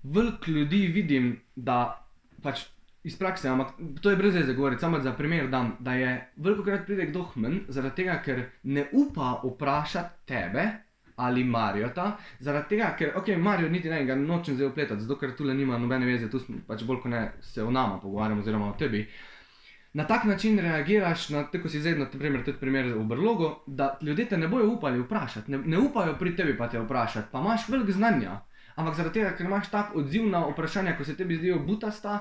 veliko ljudi vidim, da pač iz prakse, ampak to je brez veze govoriti, samo za primer dam, da je velikokrat pride kdo hmen, zaradi tega, ker ne upa vprašati tebe ali Marjota, zaradi tega, ker, ok, Marjo niti ne, ga nočem zdaj upletati, zato ker tule nima nobene veze, tu smo pač bolj ko ne se o nama pogovarjamo, oziroma o tebi. Na tak način reagiraš, tako si zdaj, na primer v brlogu, da ljudje te ne bojo upali vprašati, ne upajo pri tebi pa te vprašati, pa imaš veliko znanja, ampak zaradi tega, ker imaš tak odziv na vprašanja, ko se tebi zdijo butasta,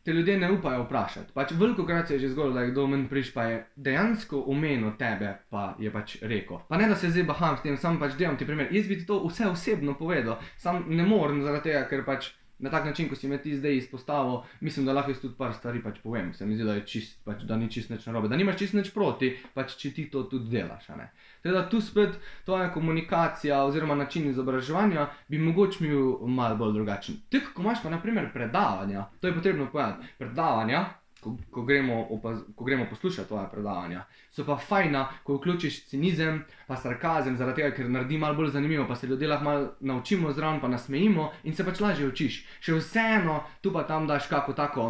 te ljudje ne upajo vprašati. Pač velikokrat se je že zgodilo, da je kdo men priš, pa je dejansko omenil tebe, pa je pač rekel. Pa ne, da se zdaj baham s tem, sam pač delam ti primer. Jaz bi ti to vse osebno povedal, sam ne morem zaradi tega, ker pač na tak način, ko si me ti zdaj izpostavil, mislim, da lahko jaz tudi par stvari pač povem. Se mi zdi, da je čist, pač, da ni čist nič narobe, da nimaš čist nič proti, pač če ti to tudi delaš, a ne. Teda tu spet tvoja komunikacija oziroma način izobraževanja bi mogoče bil malo bolj drugačen. Tako, ko imaš pa na primer predavanja, to je potrebno povedati, predavanja, ko gremo poslušati tvoja predavanja, so pa fajna, ko vključiš cinizem pa sarkazem, zaradi tega, ker naredi malo bolj zanimivo, pa se ljudje lahko malo naučimo zraven, pa nasmejimo in se pač lažje učiš. Še vseeno, tu pa tam daš kako tako,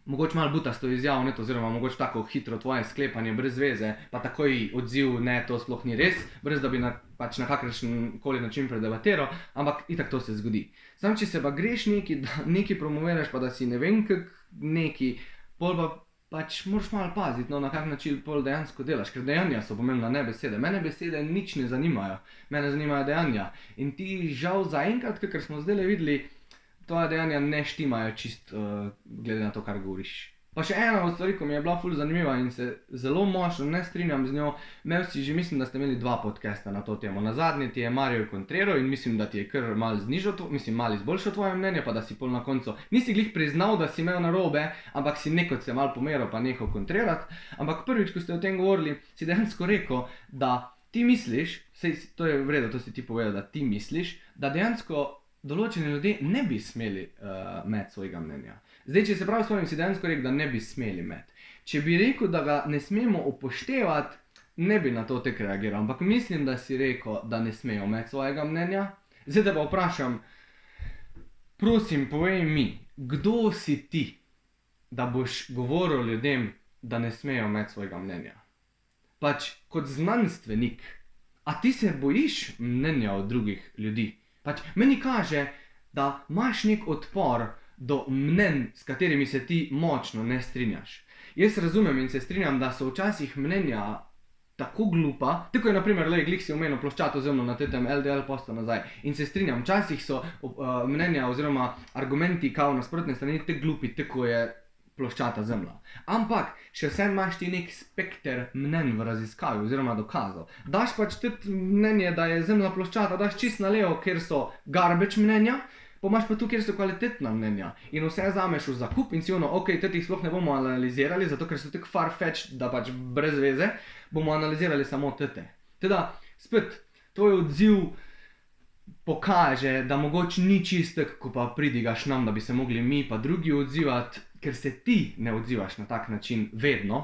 mogoče malo butasto izjavo, oziroma mogoče tako hitro tvoje sklepanje brez veze, pa takoj odziv, ne, to sploh ni res, brez da bi pač na kakršen koli način predebatiral, ampak itak to se zgodi. Sam, če se pa greš nekaj promoviraš, pa da si ne vem kak neki, pol pa pač moraš malo paziti, no, na kak način pol dejansko delaš, ker dejanja so pomembna, ne besede. Mene besede nič ne zanimajo, mene zanimajo dejanja. In ti žal zaenkrat, ker smo zdaj videli, tvoja dejanja ne štimajo čist glede na to, kar govoriš. Pa še ena od stvari, ko mi je bila ful zanimiva in se zelo močno ne strinjam z njo, imel si že, mislim, da ste imeli 2 podcasta na to temo. Na zadnji ti je Mario Contrero in mislim, da ti je kar malo malo izboljšal tvoje mnenje, pa da si pol na koncu nisi glih priznal, da si imel narobe, ampak si nekot se malo pomeril pa nehal kontrirati. Ampak prvič, ko ste o tem govorili, si dejansko rekel, da ti misliš, to je v redu, to si ti povedal, da ti misliš, da dejansko določeni ljudje ne bi smeli imeti svojega mnenja. Zdaj, če se prav spomnim, si dejansko rekel, da ne bi smeli imeti. Če bi rekel, da ga ne smemo upoštevati, ne bi na to tek reagiral, ampak mislim, da si rekel, da ne smejo imeti svojega mnenja. Zdaj te pa vprašam, prosim, povej mi, kdo si ti, da boš govoril ljudem, da ne smejo imeti svojega mnenja? Pač, kot znanstvenik, a ti se bojiš mnenja od drugih ljudi? Pač, meni kaže, da imaš nek odpor do mnenj, s katerimi se ti močno ne strinjaš. Jaz razumem in se strinjam, da so včasih mnenja tako glupa, tako je na primer, glih si omenil ploščato zemljo na tem LDL postu nazaj, in se strinjam, včasih so mnenja oziroma argumenti kao nasprotne strani tako glupi, tako je ploščata zemlja. Ampak, še vsem imaš ti nek spekter mnenj v raziskavi oziroma dokazov. Daš pač tudi mnenje, da je zemlja ploščata, daš čist na levo, kjer so garbage mnenja, pa imaš pa tu, kjer so kvalitetna mnenja. In vse zameš v zakup in si ono, ok, tetih sploh ne bomo analizirali, zato ker so tako far-fetched, da pač brez veze, bomo analizirali samo tete. Teda, spet, tvoj odziv pokaže, da mogoče ni čistek, ko pa pridigaš nam, da bi se mogli mi pa drugi odzivati, ker se ti ne odzivaš na tak način vedno,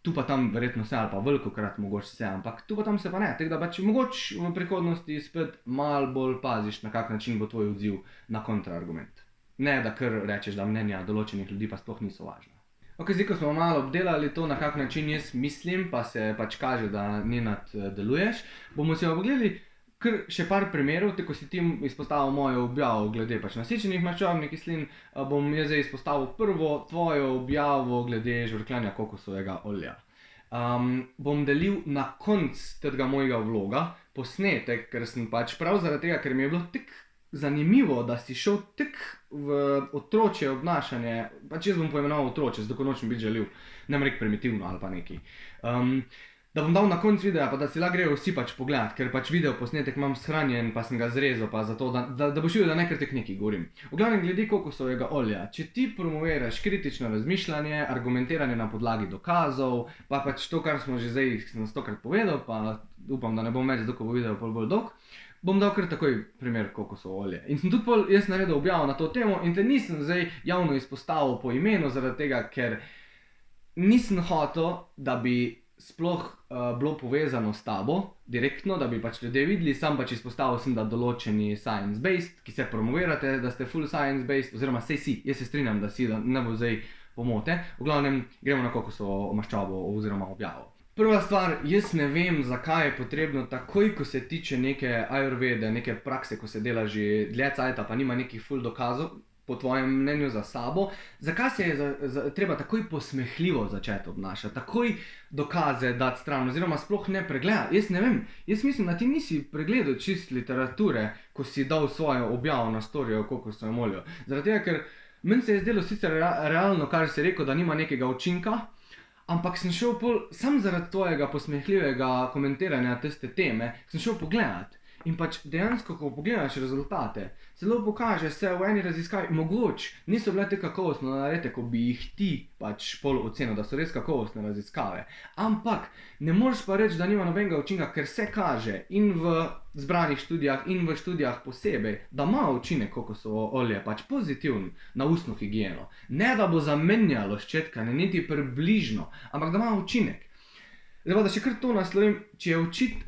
tu pa tam verjetno se, ali pa velikokrat mogoče se, ampak tu pa tam se pa ne. Tako da pač mogoče v prihodnosti spet malo bolj paziš, na kak način bo tvoj odziv na kontraargument. Ne, da kar rečeš, da mnenja določenih ljudi pa sploh niso važna. Ok, zdaj, ko smo malo obdelali to, na kak način jaz mislim, pa se pač kaže, da Nenad deluješ, bomo si pa pogledali kar še par primerov, tako si ti izpostavil mojo objavo glede pač nasičenih maščobnih kislin, bom jaz zdaj izpostavil prvo tvojo objavo glede žvrkljanja kokosovega olja. Bom delil na konc tega mojega vloga posnetek, ker sem pač prav zaradi tega, ker mi je bilo tako zanimivo, da si šel tako v otročje obnašanje, pač jaz bom poimenoval otročje, zato nočem biti žaljiv, ne bom rekel primitivno ali pa nekaj. Da bom dal na konc videa, pa da si lahko grejo vsi pač pogledat, ker pač video posnetek imam shranjen, pa sem ga zrezal, pa zato, da boš videl, da ne kar tek nekaj govorim. V glavnem, glede kokosovega olja, če ti promoviraš kritično razmišljanje, argumentiranje na podlagi dokazov, pa pač to, kar smo že zdaj 100-krat povedal, pa upam, da ne bom več, dokaj bo video bolj dolg, bom dal kar takoj primer kokosovo olje. In sem tudi pol jaz naredil objavo na to temo in te nisem zdaj javno izpostavil po imenu, zaradi tega, ker nisem hotel, da bi sploh bilo povezano s tabo, direktno, da bi pač ljudje videli, sam pač izpostavil sem, da določeni science-based, ki se promovirate, da ste full science-based, oziroma sej si, jaz se strinjam, da si, da ne bo zdaj pomote. V glavnem, gremo na kokosovo maščobo oziroma objavo. Prva stvar, jaz ne vem, zakaj je potrebno takoj, ko se tiče neke ajurvede, neke prakse, ko se dela že dlje cajta, pa nima nekih full dokazov, po tvojem mnenju za sabo, zakaj se je treba takoj posmehljivo začeti obnašati, takoj dokaze dati stran, oziroma sploh ne pregledati. Jaz ne vem, jaz mislim, da ti nisi pregledal čist literature, ko si dal svojo objavo na storij o kokosovem olju. Zaradi tega, ker meni se je zdelo sicer realno, kar si rekel, da nima nekega učinka, ampak sem šel sam zaradi tvojega posmehljivega komentiranja tiste teme, sem šel pogledat. In pač dejansko, ko pogledaš rezultate, celo pokaže se v eni raziskavi, mogoče niso bile te kakovostno narejene, ko bi jih ti pač pol ocenil, da so res kakovostne raziskave. Ampak ne moreš pa reči, da nima nobenega učinka, ker se kaže in v zbranih študijah in v študijah posebej, da ima učinek kokosovo olje, pač pozitiven na ustno higieno. Ne da bo zamenjalo ščetkanje, niti približno, ampak da ima učinek. Zdaj pa, da še kar to naslovim, če je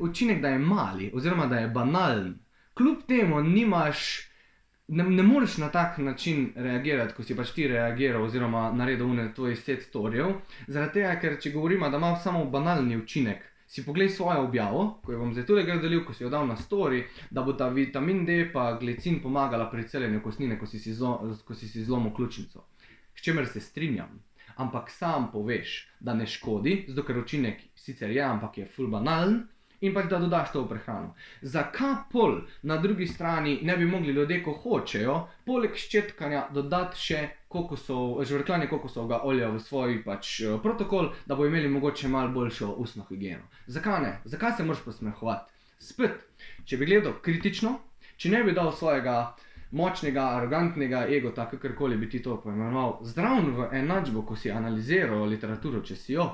učinek, da je mali, oziroma da je banalen, kljub temu ne moreš na tak način reagirati, ko si pač ti reagiral oziroma naredil tvoj set storjev, zaradi tega, ker če govorimo, da ima samo banalni učinek, si poglej svojo objavo, ko jo bom zdaj tudi delil, ko si jo dal na story, da bo ta vitamin D pa glicin pomagala pri celjenju kostnine, ko si si zlomil ključnico. S čemer se strinjam. Ampak sam poveš, da ne škodi, zato ker učinek sicer je, ampak je ful banalen in pač da dodaš to v prehrano. Zakaj pol na drugi strani ne bi mogli ljudje, ko hočejo, poleg ščetkanja dodati še žvrkljanje kokosovega olja v svoj pač protokol, da bo imeli mogoče malo boljšo ustno higieno. Zakaj ne? Zakaj se moraš posmehovati? Spet, če bi gledal kritično, če ne bi dal svojega močnega, arrogantnega egota, kakorkoli bi ti to poimenoval, zraven v enačbo, ko si analiziral literaturo, če si jo,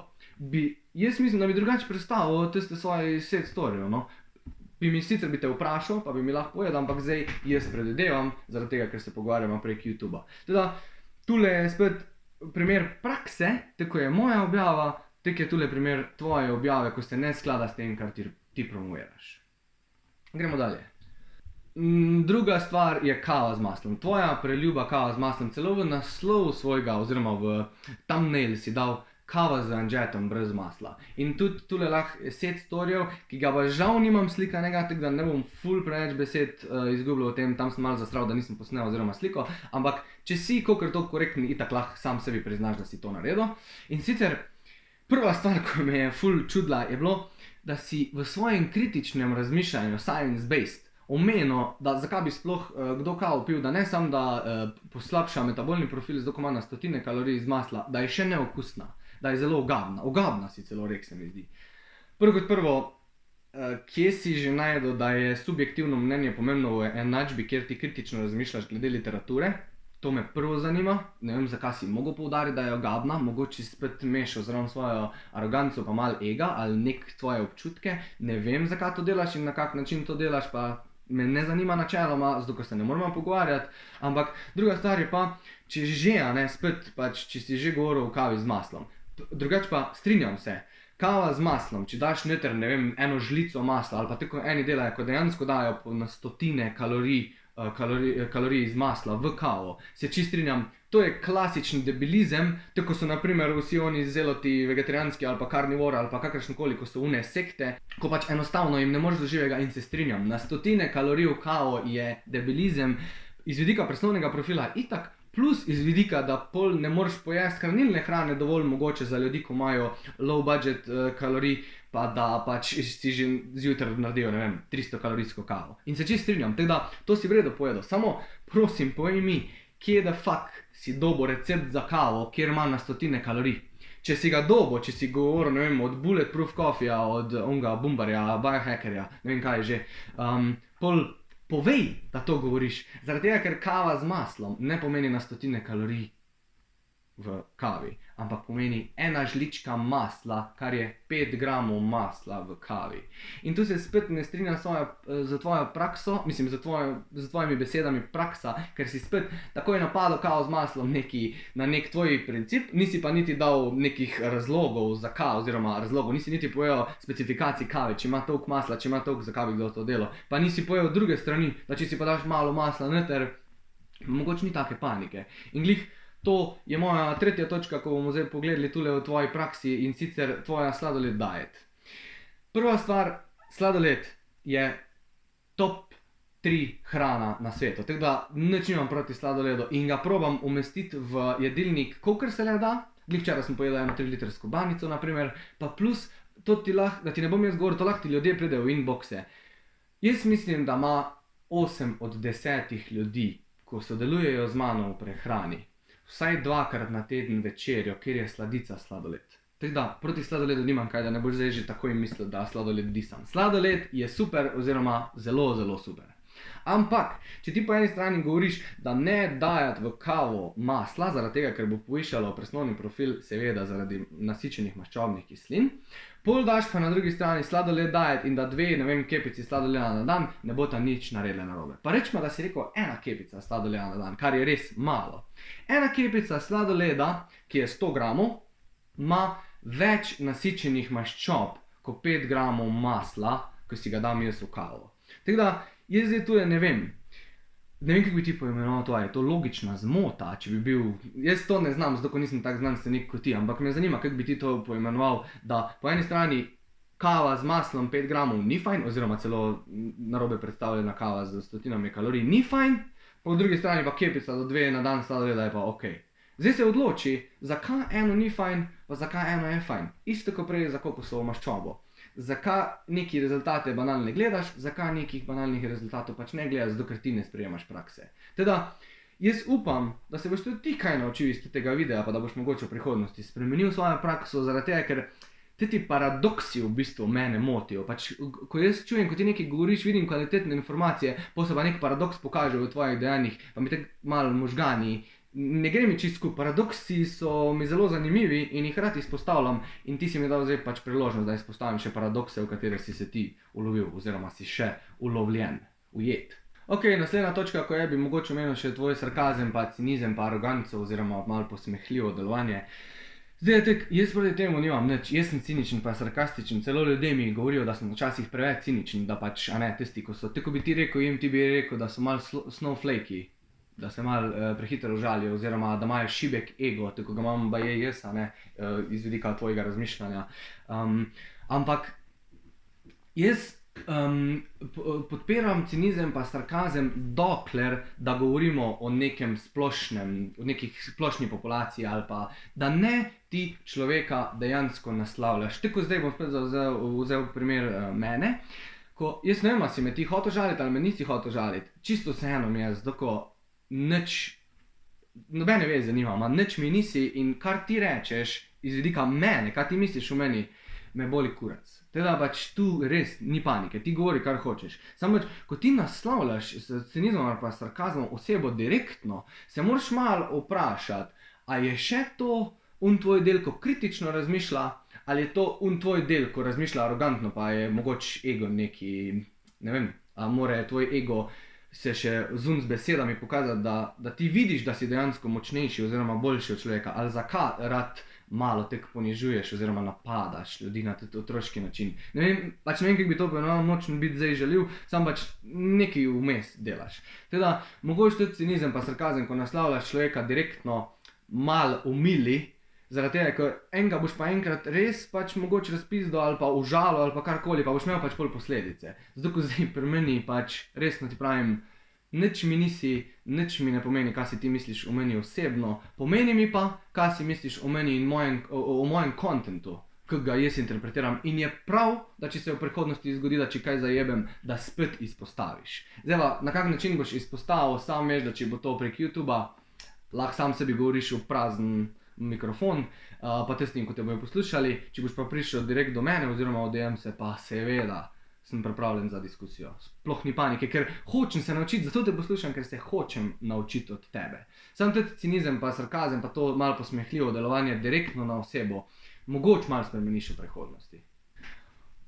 jaz mislim, da bi drugače predstavil tiste svoje set storjev, no. Sicer bi te vprašal, pa bi mi lahko povedal, ampak zdaj jaz predvidevam, zaradi tega, ker se pogovarjamo prek YouTubea. Teda, tule je spet primer prakse, tako je moja objava, tako je tule primer tvoje objave, ko se ne sklada s tem, kar ti promoviraš. Gremo dalje. Druga stvar je kava z maslom. Tvoja preljuba kava z maslom, celo v naslov svojega, oziroma v thumbnail si dal kava z anžetom brez masla. In tudi tule lahko set storjev, ki ga pa žal nimam slikanega, tako da ne bom ful preveč besed izgubljal o tem, tam sem malo zastral, da nisem posnel oziroma sliko, ampak če si kakor to korekten, itak lahko sam sebi priznaš, da si to naredil. In sicer prva stvar, ko me je ful čudila, je bilo, da si v svojem kritičnem razmišljanju science-based omenil, da zakaj bi sploh kdo kavo pil, da ne samo, da poslabša metabolni profil, zato ko ima na 100 kalorij iz masla, da je še neokusna, da je zelo ogabna. Ogabna si celo rek, se mi zdi. Prvo kot prvo, kje si že najdel, da je subjektivno mnenje pomembno v enačbi, kjer ti kritično razmišljaš glede literature? To me prvo zanima, ne vem, zakaj si mogel poudariti, da je ogabna, mogoče spet mešal zraven svojo aroganco pa malo ega ali nek tvoje občutke, ne vem, zakaj to delaš in na kak način to delaš, pa me ne zanima načeloma, zato ker se ne moramo pogovarjati, ampak druga stvar je pa, če že, spet pač, če si že govoril o kavi z maslom, drugače pa strinjam se, kava z maslom, če daš noter, ne vem, eno žlico masla ali pa tako eni delajo, ko dejansko dajo na 100 kalorij kalorij iz masla v kavo. Se čisto strinjam, to je klasični debilizem, tako so naprimer vsi oni zeloti vegetarijanski ali pa karnivori ali pa kakršnokoli, ko so une sekte, ko pač enostavno jim ne moreš do živega in se strinjam. Na stotine kalorij v kavo je debilizem iz vidika presnovnega profila itak, plus iz vidika, da pol ne moreš pojesti hranilne hrane dovolj mogoče za ljudi, ko imajo low budget kalorij, pa da pač si že zjutraj naredijo, ne vem, 300 kalorijsko kavo. In se čisto strinjam, tako da to si v redu pojedo. Samo prosim, povej mi, kje the fuck si dobo recept za kavo, kjer ima na stotine kalorij. Če si ga dobo, če si govoril, ne vem, od Bulletproof Coffeeja, od onga Bumbarja, Biohackerja, ne vem kaj že, pol povej, da to govoriš. Zaradi tega, ker kava z maslom ne pomeni na stotine kalorij v kavi, ampak pomeni ena žlička masla, kar je 5 gramov masla v kavi. In tu se spet ne strinjam z tvojo prakso, mislim, z tvojimi besedami praksa, ker si spet takoj napadel kavo z maslom na nek tvoj princip, nisi pa niti dal nekih razlogov za kavo, oziroma razlogov, nisi niti povedal specifikacij kave, če ima toliko masla, če ima toliko, zakaj bi kdo to delo. Pa nisi povedal druge strani, da če si pa daš malo masla noter, mogoče ni take panike. In glih, to je moja tretja točka, ko bomo zdaj pogledali tule v tvoji praksi, in sicer tvoja sladoled diet. Prva stvar, sladoled je top 3 hrana na svetu, tako da nič nimam proti sladoledu in ga probam umestiti v jedilnik, kolikor se le da. Glih včeraj sem pojedel eno 3-litrsko banico, naprimer, pa plus, to ti lahko, da ti ne bom jaz govoril, to lahko ti ljudje pridejo v inboxe. Jaz mislim, da ima 8 od 10 ljudi, ko sodelujejo z mano v prehrani, vsaj 2-krat na teden večerjo, kjer je sladica sladoled. Tako da, proti sladoledu nimam kaj, da ne boš zdaj že takoj mislil, da sladoled disam. Sladoled je super, oziroma zelo, zelo super. Ampak, če ti po eni strani govoriš, da ne dajati v kavo masla, zaradi tega, ker bo povišalo presnovni profil, seveda zaradi nasičenih maščobnih kislin, pol daš pa na drugi strani sladoled dajati in da 2, ne vem, kepici sladoleda na dan, ne bo ta nič naredila narobe. Pa rečemo, da si rekel 1 kepica sladoleda na dan, kar je res malo. 1 kepica sladoleda, ki je 100 gramov, ima več nasičenih maščob kot 5 gramov masla, ko si ga dam jaz v kavo. Tako da, jaz zdaj tule ne vem, kako bi ti poimenoval to, je to logična zmota, če bi bil, jaz to ne znam, zato ko nisem tak znanstvenik kot ti, ampak me zanima, kako bi ti to poimenoval, da po eni strani kava z maslom 5 gramov ni fajn, oziroma celo narobe predstavljena kava z stotinami kalorij ni fajn, po drugi strani pa kepica do 2 na dan sladoleda je pa ok. Zdaj se odloči, zakaj eno ni fajn, pa zakaj eno je fajn. Isto kot prej za kokosovo maščobo. Zakaj neki rezultate banalne gledaš, zakaj nekih banalnih rezultatov pač ne gledaš, zato ker ti ne sprejemaš prakse. Teda, jaz upam, da se boš tudi ti kaj naučil iz tega videa, pa da boš mogoče v prihodnosti spremenil svojo prakso, zaradi tega, ker ti paradoksi v bistvu mene motijo. Pač, ko jaz čujem, ko ti nekaj govoriš, vidim kvalitetne informacije, potem se pa nek paradoks pokaže v tvojih dejanjih, pa mi tako malo možgani, ne gre mi čisto skupaj. Paradoksi so mi zelo zanimivi in jih rad izpostavljam, in ti si mi dal zdaj pač priložnost, da izpostavim še paradokse, v katere si se ti ulovil, oziroma si še ulovljen, ujet. Ok, naslednja točka, ko bi mogoče omenil še tvoj sarkazem, pa cinizem, pa aroganco, oziroma malo posmehljivo delovanje. Zdaj, jaz proti temu nimam nič, jaz sem ciničen pa sarkastičen, celo ljudje mi govorijo, da sem včasih preveč ciničen, da pač, a ne, tisti, ko so, tako bi ti rekel jim, ti bi rekel, da so malo snowflakey, da se malo prehitro žalijo, oziroma da imajo šibek ego, tako ga imam baje jaz, a ne, iz vidika tvojega razmišljanja. Ampak jaz podpiram cinizem pa sarkazem, dokler da govorimo o nekem splošnem, o nekih splošni populaciji ali pa, da ne ti človeka dejansko naslavljaš. Tako zdaj bom spet vzel primer mene, ko jaz ne vem, a si me ti hotel žaliti ali me nisi hotel žaliti, čisto vseeno mi je, zato ko nič, nobene veze nimam, nič mi nisi in kar ti rečeš iz vidika mene, kaj ti misliš o meni, me boli kurac. Teda pač tu res ni panike, ti govori kar hočeš. Samo pač, ko ti naslavljaš s cinizmom ali pa sarkazmom osebo direktno, se moraš malo vprašati, a je še to tvoj del, ko kritično razmišlja, ali je to tvoj del, ko razmišlja arogantno, pa je mogoče ego neki, ne vem, a more tvoj ego se še zun z besedami pokazati, da ti vidiš, da si dejansko močnejši oziroma boljši od človeka, ali zakaj rad malo tek ponižuješ oziroma napadaš ljudi na otroški način. Ne vem, pač ne vem, kako bi to poenostavil, nočem biti zdaj žaljiv, sam pač nekaj vmes delaš. Teda, mogoče tudi cinizem pa sarkazem, ko naslavljaš človeka direktno, malo umili, zaradi tega, ker enega boš pa enkrat res pač mogoče razpizdo ali pa užalo ali pa karkoli, pa boš imel pač pol posledice. Zato, ko zdaj pri meni pač resno ti pravim, nič mi nisi, nič mi ne pomeni, kaj si ti misliš o meni osebno, pomeni mi pa, kaj si misliš o meni in o mojem kontentu, ki ga jaz interpretiram. In je prav, da če se v prihodnosti zgodi, da če kaj zajebem, da spet izpostaviš. Zdaj pa, na kak način boš izpostavil, sam veš, da če bo to prek YouTubea, lahko sam sebi govoriš v prazen mikrofon, pa tistim, ko te bojo poslušali, če boš pa prišel direkt do mene oziroma v DM se, pa seveda sem pripravljen za diskusijo. Sploh ni panike, ker hočem se naučiti, zato te poslušam, ker se hočem naučiti od tebe. Sam tudi cinizem pa sarkazem pa to malo posmehljivo delovanje direktno na osebo, mogoče malo spremeniš v prihodnosti.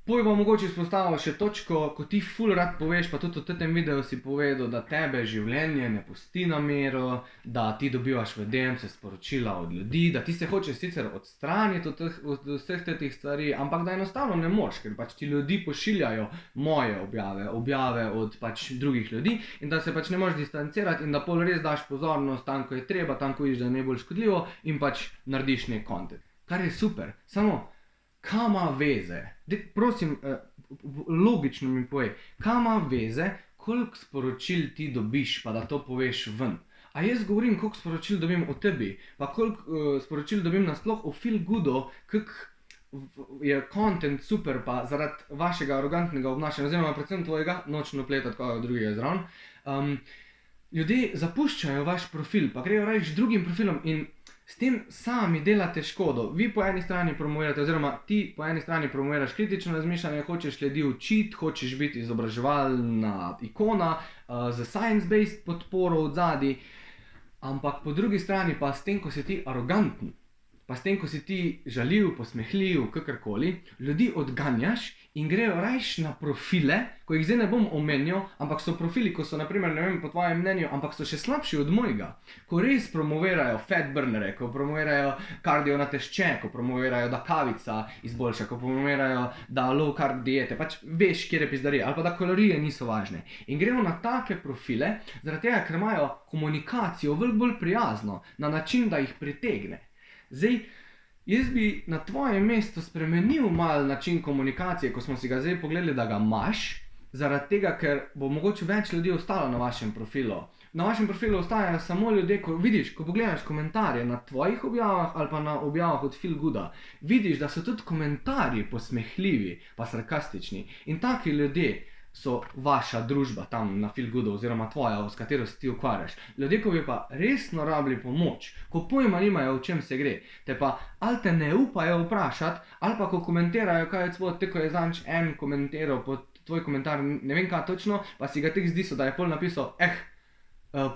Poj bom mogoče izpostavil še točko, ko ti ful rad poveš, pa tudi v tem videu si povedal, da tebe življenje ne pusti na miru, da ti dobivaš v DM-se sporočila od ljudi, da ti se hočeš sicer odstraniti od vseh teh stvari, ampak da enostavno ne moreš, ker pač ti ljudi pošiljajo moje objave od pač drugih ljudi in da se pač ne moreš distancirati in da pol res daš pozornost tam, ko je treba, tam, ko vidiš, da je najbolj škodljivo in pač narediš nek content. Kar je super, samo kaj ima veze? Prosim, logično mi povej, kaj ima veze, koliko sporočil ti dobiš, pa da to poveš ven? A jaz govorim, koliko sporočil dobim o tebi, pa koliko sporočil dobim nasploh o feel goodu, kako je content super, pa zaradi vašega arogantnega obnašanja, oziroma predvsem tvojega, nočno pletati koga drugega zraven. Ljudje zapuščajo vaš profil, pa grejo reči drugim profilom in s tem sami delate škodo. Vi po eni strani promovirate, oziroma ti po eni strani promoviraš kritično razmišljanje, hočeš ljudi učiti, hočeš biti izobraževalna ikona z science-based podporo od zadaj, ampak po drugi strani pa s tem, ko si ti aroganten, pa s tem, ko si ti žaljiv, posmehljiv, kakorkoli, ljudi odganjaš in grejo rajš na profile, ko jih zdaj ne bom omenjal, ampak so profili, ko so, naprimer, ne vem, po tvojem mnenju, ampak so še slabši od mojega, ko res promovirajo fat burnere, ko promovirajo kardio na tešče, ko promovirajo, da kavica izboljša, ko promovirajo, da low carb diete, pač veš, kjer je pizdarija, ali pa da kalorije niso važne. In grejo na take profile, zaradi tega, ker imajo komunikacijo veliko bolj prijazno, na način, da jih pritegne. Zdaj, jaz bi na tvojem mestu spremenil malo način komunikacije, ko smo si ga zdaj pogledali, da ga imaš, zaradi tega, ker bo mogoče več ljudi ostalo na vašem profilu. Na vašem profilu ostajajo samo ljudje, ko vidiš, ko pogledaš komentarje na tvojih objavah ali pa na objavah od Feel Gooda, vidiš, da so tudi komentarji posmehljivi pa sarkastični in taki ljudje so vaša družba tam na Feel Goodu oziroma tvoja, s katero se ti ukvarjaš. Ljudje, ko bi pa resno rabili pomoč, ko pojma nimajo, o čem se gre, te pa ali te ne upajo vprašati, ali pa ko komentirajo, kaj je cvot, te ko je zanč en komentiral pod tvoj komentar, ne vem kaj točno, pa si ga tek zdi so, da je pol napisal,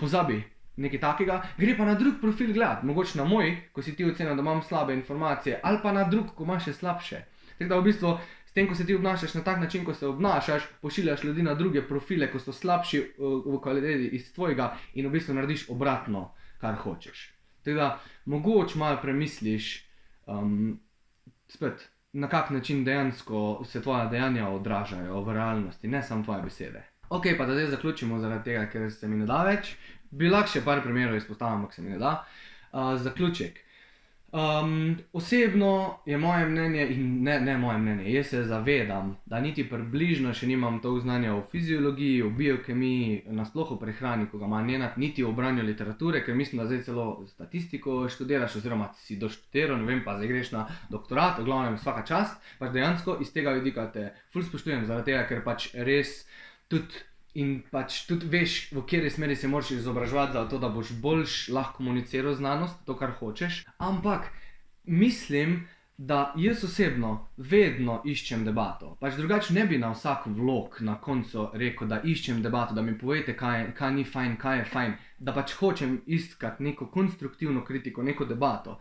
pozabi nekaj takega, gre pa na drug profil gledati, mogoče na moj, ko si ti ocenil, da imam slabe informacije, ali pa na drug, ko imaš še slabše. Tako da v bistvu s tem, ko se ti obnašaš na tak način, ko se obnašaš, pošiljaš ljudi na druge profile, ko so slabši v kvaliteti iz tvojega in v bistvu narediš obratno, kar hočeš. Tako da, mogoče malo premisliš, spet, na kak način dejansko se tvoja dejanja odražajo v realnosti, ne samo tvoje besede. Ok, pa da zdaj zaključimo zaradi tega, ker se mi ne da več. Bi lahko še par primerov izpostavil, ampak se mi ne da. Zaključek. Osebno je moje mnenje, in ne moje mnenje, jaz se zavedam, da niti približno še nimam to znanja o fiziologiji, o biokemiji, nasploh o prehrani, ko ga ima Nenad, niti o branju literature, ker mislim, da zdaj celo statistiko študiraš, oziroma si doštudiral, ne vem, pa zdaj greš na doktorat, v glavnem vsaka čast, pač dejansko iz tega vidika te ful spoštujem, zaradi tega, ker pač res tudi in pač tudi veš, v kateri smeri se moraš izobraževati za to, da boš boljš lahko komuniciral znanost, to, kar hočeš. Ampak mislim, da jaz osebno vedno iščem debato. Pač drugače ne bi na vsak vlog na koncu rekel, da iščem debato, da mi povete, kaj ni fajn, kaj je fajn, da pač hočem iskati neko konstruktivno kritiko, neko debato.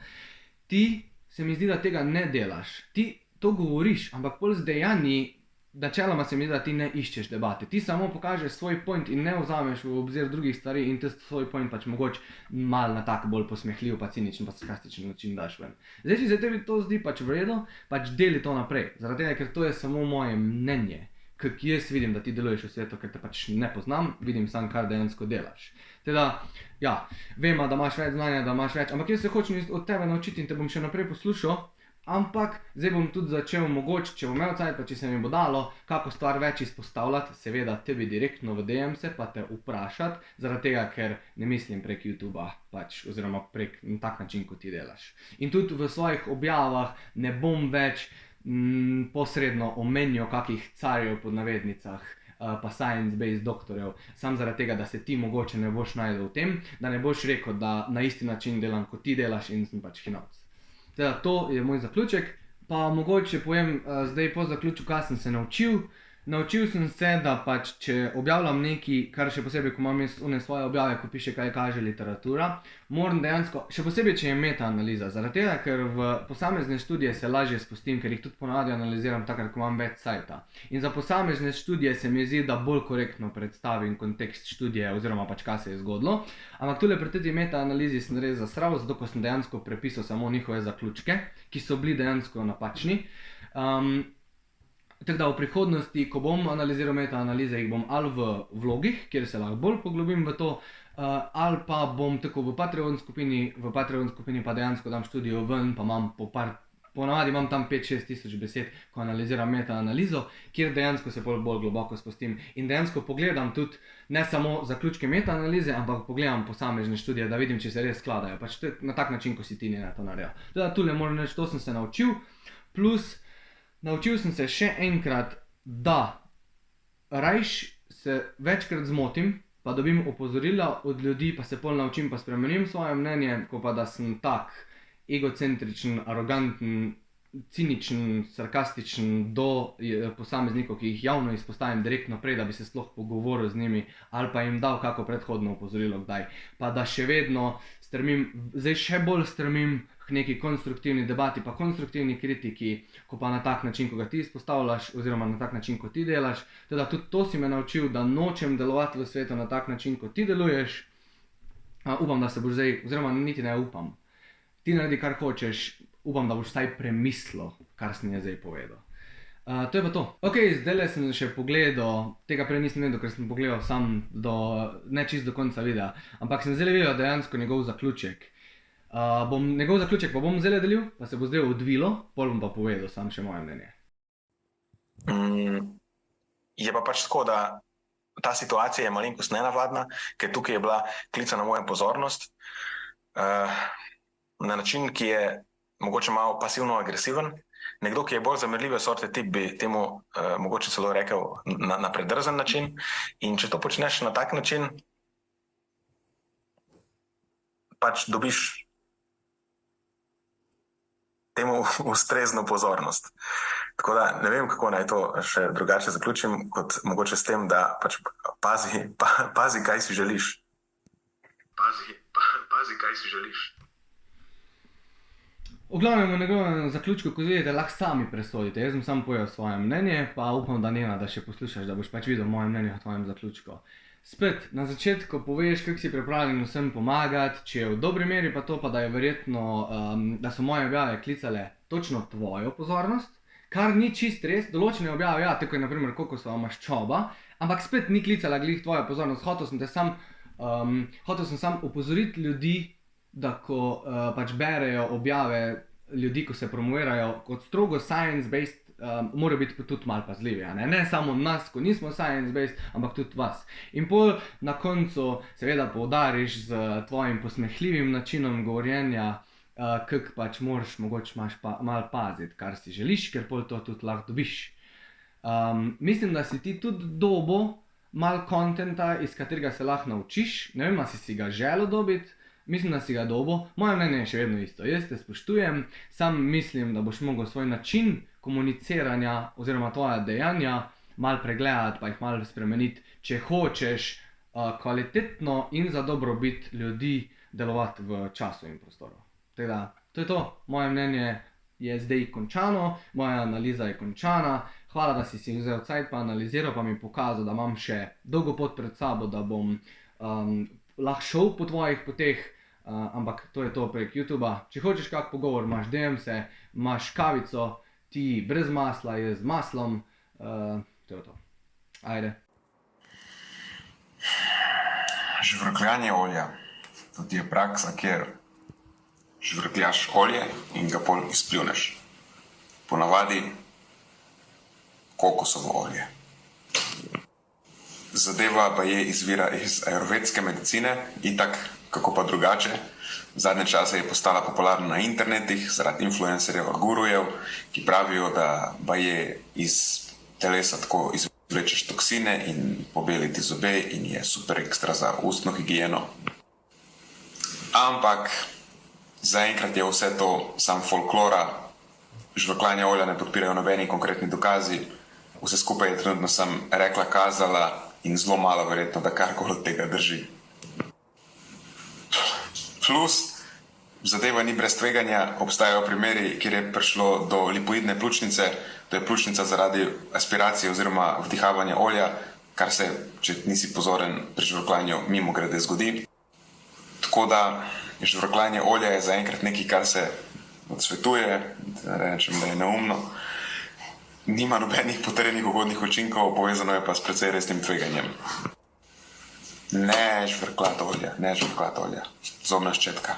Ti se mi zdi, da tega ne delaš. Ti to govoriš, ampak pol z dejanji načeloma se mi zdi, da ti ne iščeš debate. Ti samo pokažeš svoj point in ne vzameš v obzir drugih stvari in ti svoj point pač mogoče mal na tak bolj posmehljiv, pa ciničen, pa sarkastičen način daš ven. Zdaj, če se tebi to zdi pač v redu, pač deli to naprej. Zaradi tega, ker to je samo moje mnenje. Ker jaz vidim, da ti deluješ v svetu, ker te pač ne poznam, vidim sam, kar dejansko delaš. Teda, ja, vem, da imaš več znanja, da imaš več, ampak jaz se hočem od tebe naučiti in te bom še naprej poslušal. Ampak zdaj bom tudi začel mogoče, če bom imel cajt, pa če se mi bo dalo, kako stvar več izpostavljati, seveda tebi direktno v DM-se, pa te vprašati, zaradi tega, ker ne mislim prek YouTubea, pač, oziroma prek na tak način, kot ti delaš. In tudi v svojih objavah ne bom več posredno omenjal kakih carjev pod navednicah, pa science-based doktorjev, sam zaradi tega, da se ti mogoče ne boš najdel v tem, da ne boš rekel, da na isti način delam, kot ti delaš in sem pač hinavc. Teda, to je moj zaključek, pa mogoče povem zdaj po zaključku, kaj sem se naučil. Naučil sem se, da pač, če objavljam nekaj, kar še posebej, ko imam jaz one svoje objave, ko piše, kaj kaže literatura, moram dejansko, še posebej, če je meta-analiza, zaradi tega, ker v posamezne študije se lažje spustim, ker jih tudi ponavadi analiziram takrat, ko imam več sajta. In za posamezne študije se mi zdi, da bolj korektno predstavim kontekst študije, oziroma pač, kaj se je zgodilo. Ampak tule pri tej meta-analizi sem res zasral, zato ko sem dejansko prepisal samo njihove zaključke, ki so bili dejansko napačni. Tako da v prihodnosti, ko bom analiziral meta-analize, jih bom ali v vlogih, kjer se lahko bolj poglobim v to, ali pa bom tako v Patreon skupini pa dejansko dam študijo ven, pa imam ponavadi imam tam 5-6 tisoč besed, ko analiziram meta-analizo, kjer dejansko se bolj globoko spustim in dejansko pogledam tudi ne samo zaključke meta-analize, ampak pogledam posamezne študije, da vidim, če se res skladajo. Pač to je na tak način, ko si ti ne to naredil. Teda tule moram reči, to sem se naučil, plus naučil sem se še enkrat, da rajš se večkrat zmotim, pa dobim opozorila od ljudi, pa se pol naučim, pa spremenim svoje mnenje, ko pa da sem tak egocentričen, aroganten, ciničen, sarkastičen do posameznikov, ki jih javno izpostavim direktno prej, da bi se sploh pogovoril z njimi, ali pa jim dal kako predhodno opozorilo kdaj. Pa da še vedno zdaj še bolj stremim k neki konstruktivni debati, pa konstruktivni kritiki, ko pa na tak način, ko ga ti izpostavljaš, oziroma na tak način, ko ti delaš. Teda tudi to si me naučil, da nočem delovati v svetu na tak način, kot ti deluješ. Upam, da se boš zdaj, oziroma niti ne upam. Ti naredi, kar hočeš, upam, da boš vsaj premislil, kar sem jaz zdaj povedal. To je pa to. Ok, zdajle sem še pogledal, tega prej nisem vedel, ker sem pogledal sam ne čist do konca videa, ampak sem zdaj videl dejansko njegov zaključek. Njegov zaključek pa bom zdaj delil, pa se bo zdaj odvilo, pol bom pa povedal sam še moje mnenje. Je pa pač tako, da ta situacija je malenkost nenavadna, ker tukaj je bila klica na mojo pozornost na način, ki je mogoče malo pasivno-agresiven. Nekdo, ki je bolj zamerljive sorte tip, bi temu mogoče celo rekel na predrzen način. In če to počneš na tak način, pač dobiš temu ustrezno pozornost. Tako da ne vem, kako naj to še drugače zaključim, kot mogoče s tem, da pač pazi, kaj si želiš. Pazi, kaj si želiš. V glavnem v njegovem zaključku, ko vidite, lahko sami presodite. Jaz sem sam povedal svoje mnenje, pa upam, da Nena, da še poslušaš, da boš pač videl moje mnenje o tvojem zaključku. Spet, na začetku poveš, kako si pripravljen vsem pomagati, če je v dobri meri pa to, pa da je verjetno, da so moje objave klicale točno tvojo pozornost, kar ni čist res. Določene objave, ja, tako je na primer kokosova maščoba, ampak spet ni klicala glih tvojo pozornost. Hotel sem sam opozoriti ljudi, da ko pač berejo objave ljudi, ko se promovirajo kot strogo science-based, morajo biti tudi malo pazljivi, ne samo nas, ko nismo science-based, ampak tudi vas. In pol na koncu seveda poudariš z tvojim posmehljivim načinom govorjenja, kako pač moraš mogoče malo paziti, kar si želiš, ker pol to tudi lahko dobiš. Mislim, da si ti tudi dobo malo kontenta, iz katerega se lahko naučiš. Ne vem, ali si ga želel dobiti. Mislim, da si ga dobil. Moje mnenje je še vedno isto. Jaz te spoštujem, sam mislim, da boš mogel svoj način komuniciranja oziroma tvoja dejanja malo pregledati, pa jih malo spremeniti, če hočeš kvalitetno in za dobrobit ljudi delovati v času in prostoru. To je to. Moje mnenje je zdaj končano, moja analiza je končana. hvala, da si vzel cajt pa analiziral, pa mi pokazal, da imam še dolgo pot pred sabo, da bom lahko šel po tvojih poteh, ampak to je to prek YouTubea. Če hočeš kak pogovor, imaš DM-se, imaš kavico, ti brez masla, jaz z maslom, to je to. Ajde. Žvrkljanje olja. To je praksa, kjer žvrkljaš olje in ga pol izpljuneš. Ponavadi kokosovo olje. Zadeva pa izvira iz ajurvedske medicine, itak, kako pa drugače. Zadnje čase je postala popularna na internetih zaradi influencerjev, gurujev, ki pravijo, da je iz telesa tako izvlečeš toksine in pobeliti zobe in je super ekstra za ustno higieno. Ampak zaenkrat je vse to sam folklora, žvrkljanje olja ne podpirajo nobeni konkretni dokazi, vse skupaj je trenutno sem rekla, kazala in zelo malo verjetno, da karkoli od tega drži. Plus, zadeva ni brez tveganja, obstajajo primeri, kjer je prišlo do lipoidne pljučnice, to je pljučnica zaradi aspiracije oziroma vdihavanja olja, kar se, če nisi pozoren pri žvrkljanju, mimogrede zgodi. Tako da žvrkljanje olja je zaenkrat nekaj, kar se odsvetuje, da rečem, da je neumno. Nima nobenih potrjenih ugodnih učinkov, povezano je pa s precej resnim tveganjem. Ne žvrkljati olja, zobna ščetka.